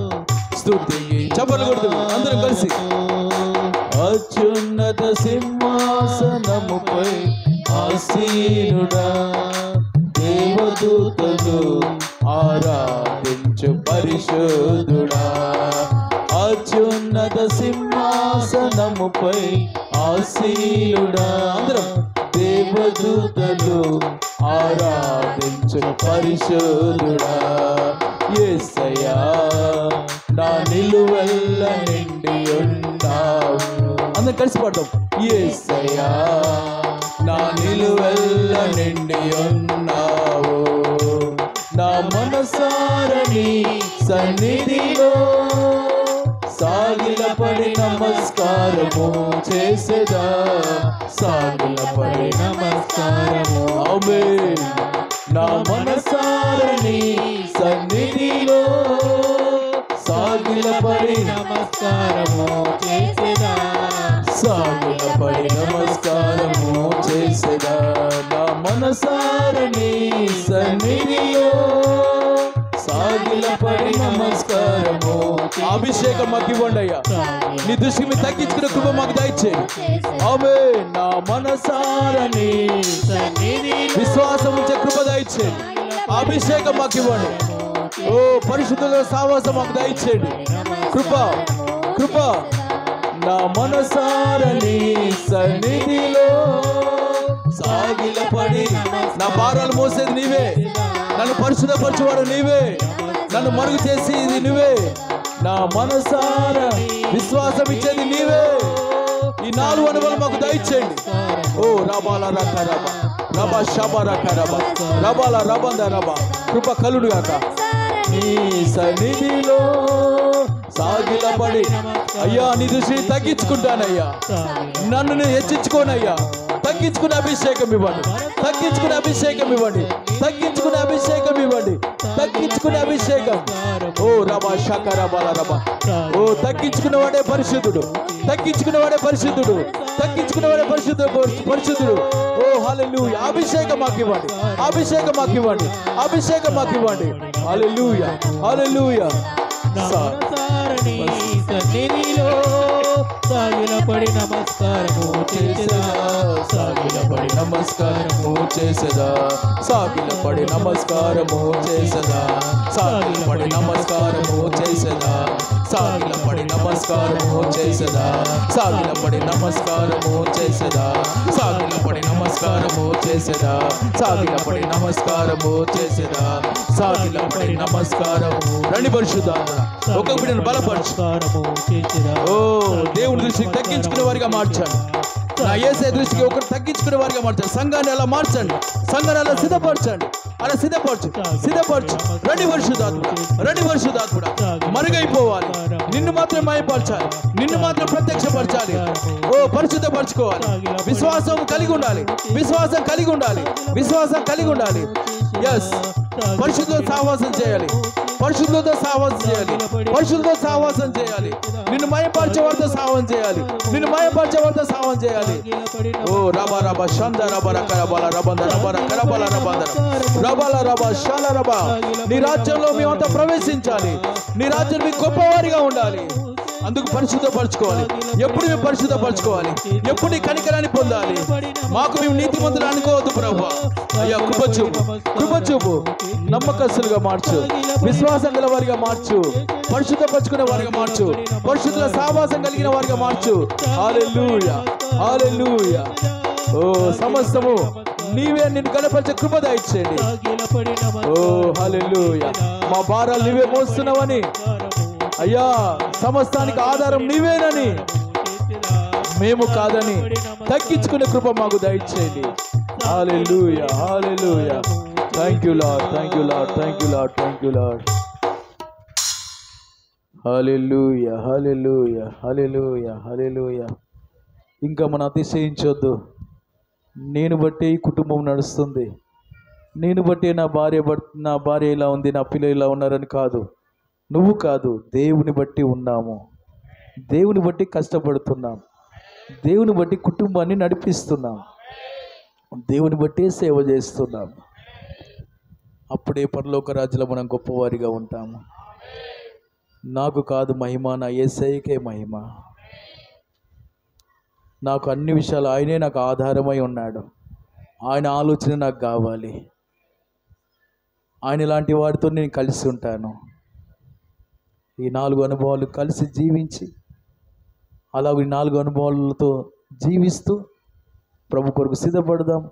స్తుతి చప్పట్లు కొడుతూ అందరం కలిసి. అత్యున్నత సింహాసనముపై ఆసీనుడా, దేవదూతలు ఆరాధించు పరిశుద్ధుడా. అత్యున్నత సింహాసనముపై ఆసీనుడా, అందరం దేవదూతలు ఆరాధించు పరిశుద్ధుడా. యేసయ్యా నా నిలువెల్ల నిండి ఉన్నావు. అందరం కలిసి పాడతాం. యేసయ్యా నా నిలువెల్ల నిండి ఉన్నావు, నా మనసారా నీ సన్నిధిలో సాగిలపడి నమస్కారము చేసేదా, సాగిలపడి నమస్కారము. ఆమేన్. నా మనసారా నీ సన్నిధిలో సాగిలపడి నమస్కారము చేసేదా, సాగిలపడి నమస్కారము చేసేదా. నా మనసారా నీ సన్నిధిలో సాగిలపడి నమస్కారము. అభిషేకం మాకు ఇవ్వండి అయ్యా. నీ దృష్టి మీద తగ్గించుకునే కృప మాకు దయచేయండి. ఆమేన్. నా మనసారా నీ విశ్వాసం ఉంచే కృప దయచేయండి. అభిషేకం మాకు ఇవ్వండి. ఓ పరిశుద్ధుల సావాసం మాకు దయచేయండి. కృప కృప. నా మనసారా నీ సన్నిధిలో సాగిలపడి, నా భారాలు మోసేది నీవే, నన్ను పరిశుద్ధపరచువాడు నీవే, నన్ను మరుగు చేసేది నువ్వే, నా మనసారా విశ్వాసం ఇచ్చేది నీవే. ఈ 4 అనుభవాలు మాకు దయచేయండి. ఓ రబాల రక రబ రబ శబ రక రబ రబాల రబంద రబ కృప కలుడు గాక. నీ సన్నిధిలో సాగిలపడి అయ్యా నీ దృష్టిని తగ్గించుకుంటానయ్యా, నన్ను నేను హెచ్చించుకోనయ్యా. తగ్గించుకునే అభిషేకం ఇవ్వండి, తగ్గించుకునే అభిషేకం ఇవ్వండి, తగ్గించుకునే అభిషేకం ఇవ్వండి, తగ్గించుకునే అభిషేకం. ఓ రబా శకర బల రబ. ఓ తగ్గించుకునేవాడే పరిశుద్ధుడు, తగ్గించుకునేవాడే పరిశుద్ధుడు, తగ్గించుకునేవాడే పరిశుద్ధుడు. ఓ హల్లెలూయా. అభిషేకం మాకు ఇవ్వండి, అభిషేకం మాకు ఇవ్వండి, అభిషేకం మాకు ఇవ్వండి. హల్లెలూయా హల్లెలూయా. సన్నిధిలో సాగిలపడి నమస్కారము చేసేదా, సాగిలపడి నమస్కారము చేసేదా, సాగిలపడి నమస్కారము చేసేదా, సాగిలపడి నమస్కారము చేసేదా, సాగిలపడి నమస్కారము చేసేదా, సాగిలపడి నమస్కారము చేసేదా, సాగిలపడి నమస్కారము చేసేదా, సాగిలపడి నమస్కారము చేసేదా, సాగిలపడి నమస్కారము. రండి పరిశుద్ధాత్మ ఒక బిడ్డను బలపరచు. ఓ దేవుడి దృష్టికి తగ్గించుకునే వారిగా మార్చండి. నా యేసే దృష్టికి ఒకరు తగ్గించుకునే వారిగా మార్చండి. సంఘాన్ని అలా మార్చండి, సంఘాన్ని అలా సిద్ధపరచండి, అలా సిద్ధపరచు సిద్ధపరచు. రండి పరిశుద్ధాత్ముడా, రండి పరిశుద్ధాత్ముడా. మరుగైపోవాలి, నిన్ను మాత్రం మాయపరచాలి, నిన్ను మాత్రం ప్రత్యక్షపరచాలి. ఓ పరిశుద్ధపరచుకోవాలి. విశ్వాసం కలిగి ఉండాలి, విశ్వాసం కలిగి ఉండాలి, విశ్వాసం కలిగి ఉండాలి. ఎస్, పరిశుద్ధులతో సహవాసం చేయాలి, పరిశుద్ధులతో సహవాసం చేయాలి, పరిశుద్ధులతో సహవాసం చేయాలి. నిన్ను మయపరిచే వారితో సహవాసం చేయాలి, నిన్ను మయపరిచే వారితో సహవాసం చేయాలి. ఓ రబా రబా షంద రబా రక రబాల రబంద రబా రక రబాల రబంద రబాల రబా షాల రబా. నీ రాజ్యంలో మేమంతా ప్రవేశించాలి, నీ రాజ్యం మీకు గొప్పవారిగా ఉండాలి. అందుకు పరిశుద్ధపరచుకోవాలి, ఎప్పుడు మేము పరిశుద్ధపరచుకోవాలి, ఎప్పుడు నీ కనికరాన్ని పొందాలి. మాకు మేము నీతిమంతులు అనుకోవద్దు ప్రభువా. అయ్యా కృప చూపు, కృప చూపు. నమ్మకస్తులుగా మార్చు, విశ్వాసం గల వారిగా మార్చు, పరిశుద్ధపరచుకునే వారిగా మార్చు, పరిశుద్ధుల సహవాసం కలిగిన వారిగా మార్చు. హల్లెలూయా హల్లెలూయా. ఓ సమస్తము నీవే, నిన్ను కనపరిచే కృప దయచేయండి. ఓ హల్లెలూయా. మా భారాలు నీవే మోస్తున్నావని అయ్యా, సమస్తానికి ఆధారం నీవేనని, మేము కాదని తగ్గించుకునే కృప మాకు దయచేయండి. Hallelujah hallelujah. Thank you lord, thank you lord, thank you lord, thank you lord. Hallelujah hallelujah hallelujah hallelujah. ఇంకా మనం అతిశయించొద్దు. నేను బట్టి ఈ కుటుంబం నడుస్తుంది, నేను బట్టి నా భార్య ఇలా ఉంది, నా పిల్లలు ఇలా ఉన్నారని కాదు, నువ్వు కాదు, దేవుని బట్టి ఉన్నాము, దేవుని బట్టి కష్టపడుతున్నాం, దేవుని బట్టి కుటుంబాన్ని నడిపిస్తున్నాం, దేవుని బట్టి సేవ చేస్తున్నాం. అప్పుడే పరలోక రాజ్యంలో మనం గొప్పవారిగా ఉంటాము. నాకు కాదు మహిమ, నా యేసయ్యకే మహిమ. నాకు అన్ని విషయాలు ఆయనే నాకు ఆధారమై ఉన్నాడు. ఆయన ఆలోచన నాకు కావాలి. ఆయన లాంటి వారితో నేను కలిసి ఉంటాను. ఈ 4 అనుభవాలు కలిసి జీవించి, అలాగే 4 అనుభవాలతో జీవిస్తూ ప్రభు కొరకు సిద్ధపడదాం.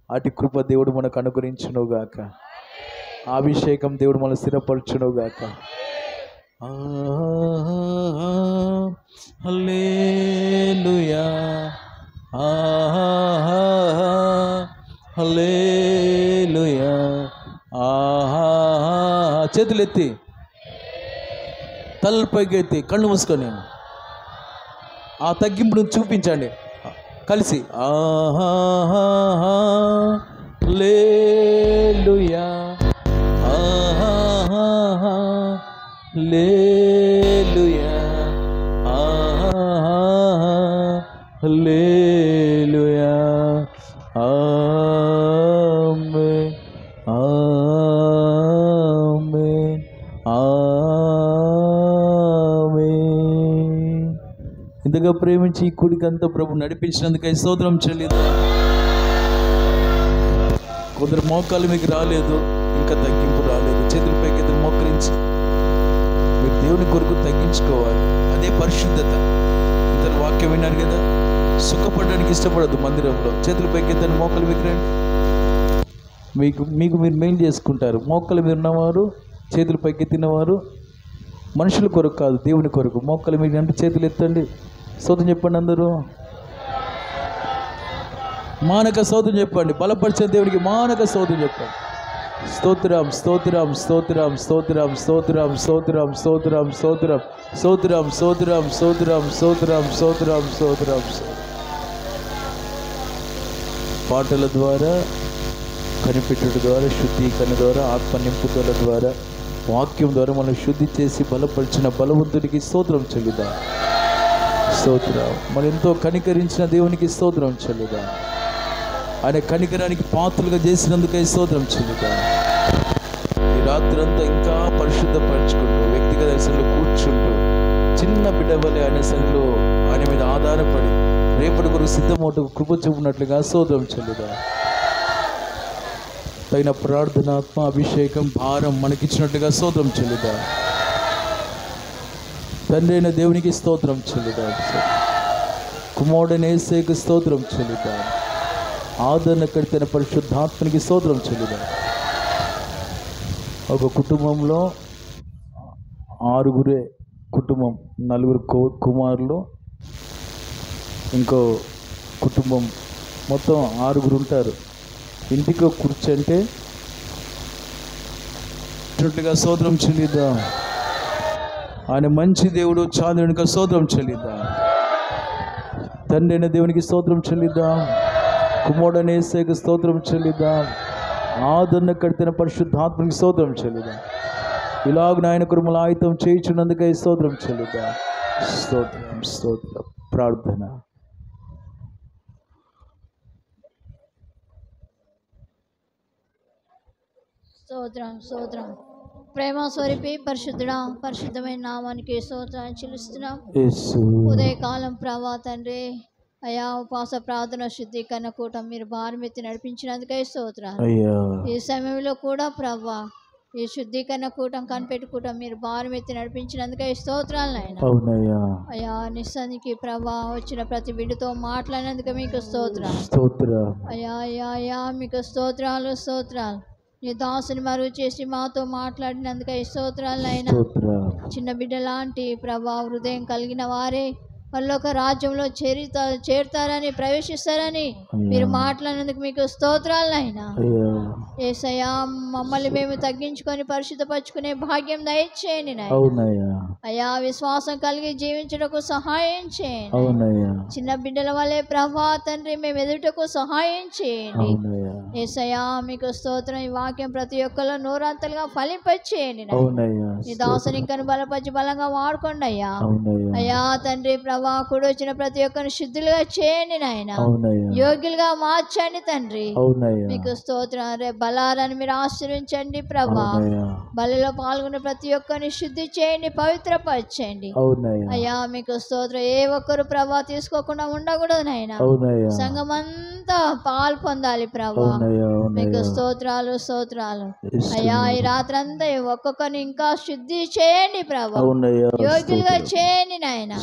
అటు కృప దేవుడు మనకు అనుగ్రహించునుగాక. అభిషేకం దేవుడు మనం స్థిరపరచునుగాక. హల్లెలూయా హల్లెలూయా. చేతులు ఎత్తి తలపైకి ఎత్తి కళ్ళు మూసుకొని ఆ తగ్గింపును చూపించండి కలిసి. హల్లెలూయా హల్లెలూయా హల్లెలూయా. ఆమేన్ ఆమేన్ ఆమేన్. ఇంతగా ప్రేమించి ఈ కూడికంతా ప్రభు నడిపించినందుకై స్తోత్రం చెల్లిదా. కొందరు మోకాలు మీకు రాలేదు, ఇంకా తగ్గింపు రాలేదు, చేతులపైకి ఎదురు మోకరించి మీరు దేవుని కొరకు తగ్గించుకోవాలి. అదే పరిశుద్ధత. ఇంత వాక్యం విన్నారు కదా, సుఖపడడానికి ఇష్టపడద్దు మందిరంలో. చేతులపైకి ఎత్తండి, మోకాలు మీకు రండి. మీకు మీరు మెయిన్ చేసుకుంటారు. మోకాలు మీరు ఉన్నవారు, చేతులు పైకి ఎత్తినవారు మనుషుల కొరకు కాదు, దేవుని కొరకు. మోకాలు మీకు అంటే చేతులు ఎత్తండి, స్తోత్రం చెప్పండి. అందరూ మానక స్తోత్రం చెప్పండి. బలపరిచిన దేవుడికి మానక స్తోత్రం చెప్పండి. స్తోత్రం స్తోత్రం స్తోత్రం స్తోత్రం స్తోత్రం స్తోత్రం స్తోత్రం స్తోత్రం స్తోత్రం స్తోత్రం స్తోత్రం స్తోత్రం స్తోత్రం స్తోత్రం. పాటల ద్వారా, కనిపెట్టుట ద్వారా, శుద్ధీకరణ ద్వారా, ఆత్మ నింపుదల ద్వారా, వాక్యం ద్వారా మనం శుద్ధి చేసి బలపరిచిన బలవంతుడికి స్తోత్రం చెల్లిదా. స్తోత్రం. మనం ఎంతో కనికరించిన దేవునికి స్తోత్రం చెల్లిదా. ఆయన కనికరానికి పాత్రలుగా చేసినందుకై స్తోత్రం చెల్లిదా. ఈ రాత్రంతా ఇంకా పరిశుద్ధపరచుకుంటూ, వ్యక్తిగత దర్శనంలో కూర్చుంటూ, చిన్న బిడ్డ వలె ఆయన సన్నిధిలో ఆయన మీద ఆధారపడి రేపటి కొరకు సిద్ధమవుటకు కృప చూపినట్లుగా స్తోత్రం చెల్లిదా. తగిన ప్రార్థనాత్మ అభిషేకం భారం మనకిచ్చినట్లుగా స్తోత్రం చెల్లిదా. తండ్రి అయిన దేవునికి స్తోత్రం చెల్లిదా. కుమారుడైన యేసుకు స్తోత్రం చెల్లిదా. ఆదరణకర్తైన పరిశుద్ధాత్మనికి స్తోత్రం చెల్లిదా. ఒక కుటుంబంలో 6 కుటుంబం, 4 కుమారులు, ఇంకో కుటుంబం, మొత్తం 6 ఉంటారు. ఇంటికి కూర్చుంటే స్తోత్రం చెల్లిదా. ఆయన మంచి దేవుడు, చాంద్రునికి స్తోత్రం చెల్లిదా. తండ్రి అయిన దేవునికి స్తోత్రం చెల్లిదా. కుమారుడైన యేసుకు స్తోత్రం చెల్లిదా. ఆదరణ కడితేన పరిశుద్ధాత్మనికి స్తోత్రం చెల్లిదా. ఇలాగ ఆయన కురుమల ఆయుధం చేయించున్నందుకై స్తోత్రం చెల్లిదా. స్తోత్రం స్తోత్రం. ప్రార్థన. స్తోత్రం స్తోత్రం. ప్రేమ స్వరూపి పరిశుద్ధుడా, పరిశుద్ధమైన నామానికి స్తోత్రాన్ని చెల్లిస్తున్నాం. ఉదయకాలం ప్రభా తండ్రి అయా, ఉపవాస ప్రార్థన శుద్ధీకరణ కూటం మీరు భారమెత్తి నడిపించినందుకై స్తోత్రాలు. ఈ సమయంలో కూడా ప్రభా ఈ శుద్ధీకరణ కూటం, కనిపెట్టు కూటం మీరు భారమెత్తి నడిపించినందుకై స్తోత్రాలు నాయన. అయా నిస్సనికి ప్రభా వచ్చిన ప్రతి బిడ్డతో మాట్లాడినందుకు మీకు స్తోత్రాలు. అయా అయా అయా మీకు స్తోత్రాలు స్తోత్రాలు. నీ దాసుని మరుగు చేసి మాతో మాట్లాడినందుకై స్తోత్రాలు అయినా. చిన్న బిడ్డ లాంటి ప్రభా హృదయం కలిగిన వారే పరలోక రాజ్యంలో చేరుతారని, ప్రవేశిస్తారని మీరు మాట్లాడినందుకు మీకు స్తోత్రాలు అయినా. యేసయ్యా, మమ్మల్ని మేము తగ్గించుకొని పరిశుద్ధపరచుకునే భాగ్యం దయచేయండి నాయనా. అయ్యా, విశ్వాసం కలిగి జీవించుటకు సహాయం చేయండి. చిన్న బిడ్డల వల్లే ప్రభా తండ్రి మేము ఎదుటకు సహాయం చేయండి. యేసయ్యా మీకు స్తోత్రం. ఈ వాక్యం ప్రతి ఒక్కరిలో నూరంతలుగా ఫలింపచేయండి. ఈ దాసుని ఇంకా బలపరిచి బలంగా వాడుకోండి అయ్యా. అయ్యా తండ్రి ప్రభా కూడి వచ్చిన ప్రతి ఒక్కరిని శుద్ధులుగా చేయండి నాయన, యోగ్యులుగా మార్చండి తండ్రి. మీకు స్తోత్రం. రేపు బలారాన్ని మీరు ఆశ్రయించండి ప్రభా. బలిలో పాల్గొన్న ప్రతి ఒక్కరిని శుద్ధి చేయండి, పవిత్రపరచండి అయ్యా. మీకు స్తోత్రం. ఏ ఒక్కరు ప్రభా తీసుకోకుండా ఉండకూడదు నాయన. సంఘం అంతా పాలు పొందాలి ప్రభా. మీకు స్తోత్రాలు స్తోత్రాలు అయ్యా. ఈ రాత్రి అంతా ఒక్కొక్కరిని ఇంకా శుద్ధి చేయండి ప్రభా, యోగ్యులుగా చేయండి నాయన.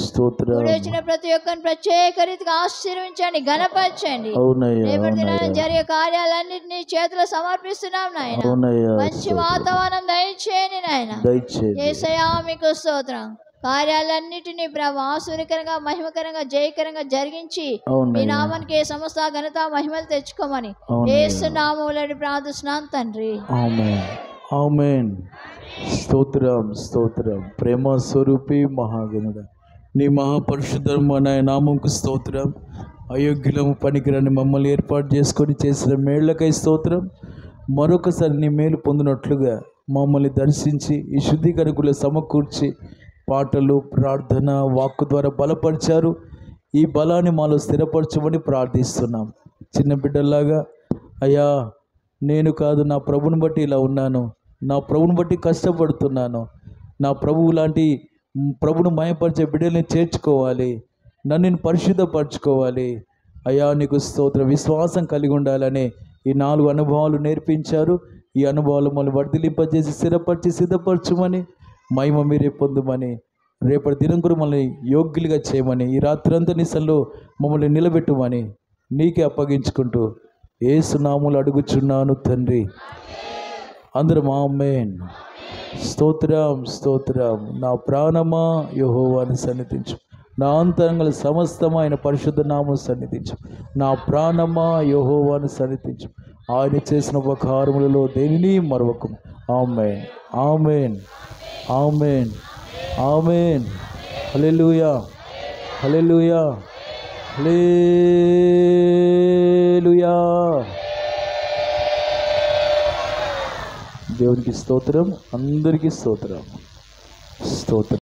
వచ్చిన ప్రతి ఒక్కరిని ప్రత్యేక రీతిగా ఆశీర్వించండి, ఘనపరచండి. అవునయ్యా, రేపటి దినాన అవునయ్యా, జరిగే కార్యాలన్నింటినీ చేతిలో సమర్పిస్తున్నాం నాయన. అవునయ్యా, మంచి వాతావరణం దయచేయండి నాయన. దయచేయండి. యేసయ్యా మీకు స్తోత్రం. కార్యాలన్నిటినీ ప్రభు ఆశీర్వకరంగా, మహిమకరంగా, జయకరంగా జరిగించి మీ అవునయ్యా, నామానికి సమస్త ఘనత మహిమలు తెచ్చుకోమని అవునయ్యా. యేసు నామములో ప్రార్థిస్తున్నాను తండ్రి. ఆమేన్, ఆమేన్. స్తోత్రం, స్తోత్రం. ప్రేమ స్వరూపి మహాగణుడ, నీ మహాపరిశుద్ధమైన నామంకు స్తోత్రం. అయోగ్యులము పనికిరాని మమ్మల్ని ఏర్పాటు చేసుకొని చేసిన మేళ్లకై స్తోత్రం. మరొకసారి నీ మేలు పొందినట్లుగా మమ్మల్ని దర్శించి ఈ శుద్ధీకరణకులు సమకూర్చి పాటలు, ప్రార్థన, వాక్కు ద్వారా బలపరిచారు. ఈ బలాన్ని మాలో స్థిరపరచమని ప్రార్థిస్తున్నాం. చిన్న బిడ్డల్లాగా అయ్యా, నేను కాదు, నా ప్రభుని బట్టి ఇలా ఉన్నాను, నా ప్రభుని బట్టి కష్టపడుతున్నాను, నా ప్రభువు లాంటి ప్రభును మయపరిచే బిడ్డల్ని చేర్చుకోవాలి, నన్ను నేను పరిశుద్ధపరచుకోవాలి. అయ్యా నీకు స్తోత్రం. విశ్వాసం కలిగి ఉండాలని ఈ 4 అనుభవాలు నేర్పించారు. ఈ అనుభవాలు మమ్మల్ని వర్ధిలింపజేసి స్థిరపరిచి సిద్ధపరచమని, మహిమ మీరే పొందుమని, రేపటి దినం కూడా మమ్మల్ని యోగ్యులుగా చేయమని, ఈ రాత్రంతా నిసల్లో మమ్మల్ని నిలబెట్టుమని నీకే అప్పగించుకుంటూ యేసు నామములో అడుగుచున్నాను తండ్రి. అందరం ఆమేన్. స్తోత్రం, స్తోత్రం. నా ప్రాణమా యెహోవాను సన్నిధించు, నా అంతరంగల సమస్తము ఆయన పరిశుద్ధ నామం సన్నిధించు. నా ప్రాణమా యెహోవాను సన్నిధించు, ఆయన చేసిన ఉపకారములలో దేనిని మరవకు. ఆమేన్, ఆమేన్, ఆమేన్, ఆమేన్. హల్లెలూయా, హల్లెలూయా, హల్లెలూయా. దేవునికి స్తోత్రం, అందరికీ స్తోత్రం, స్తోత్రం.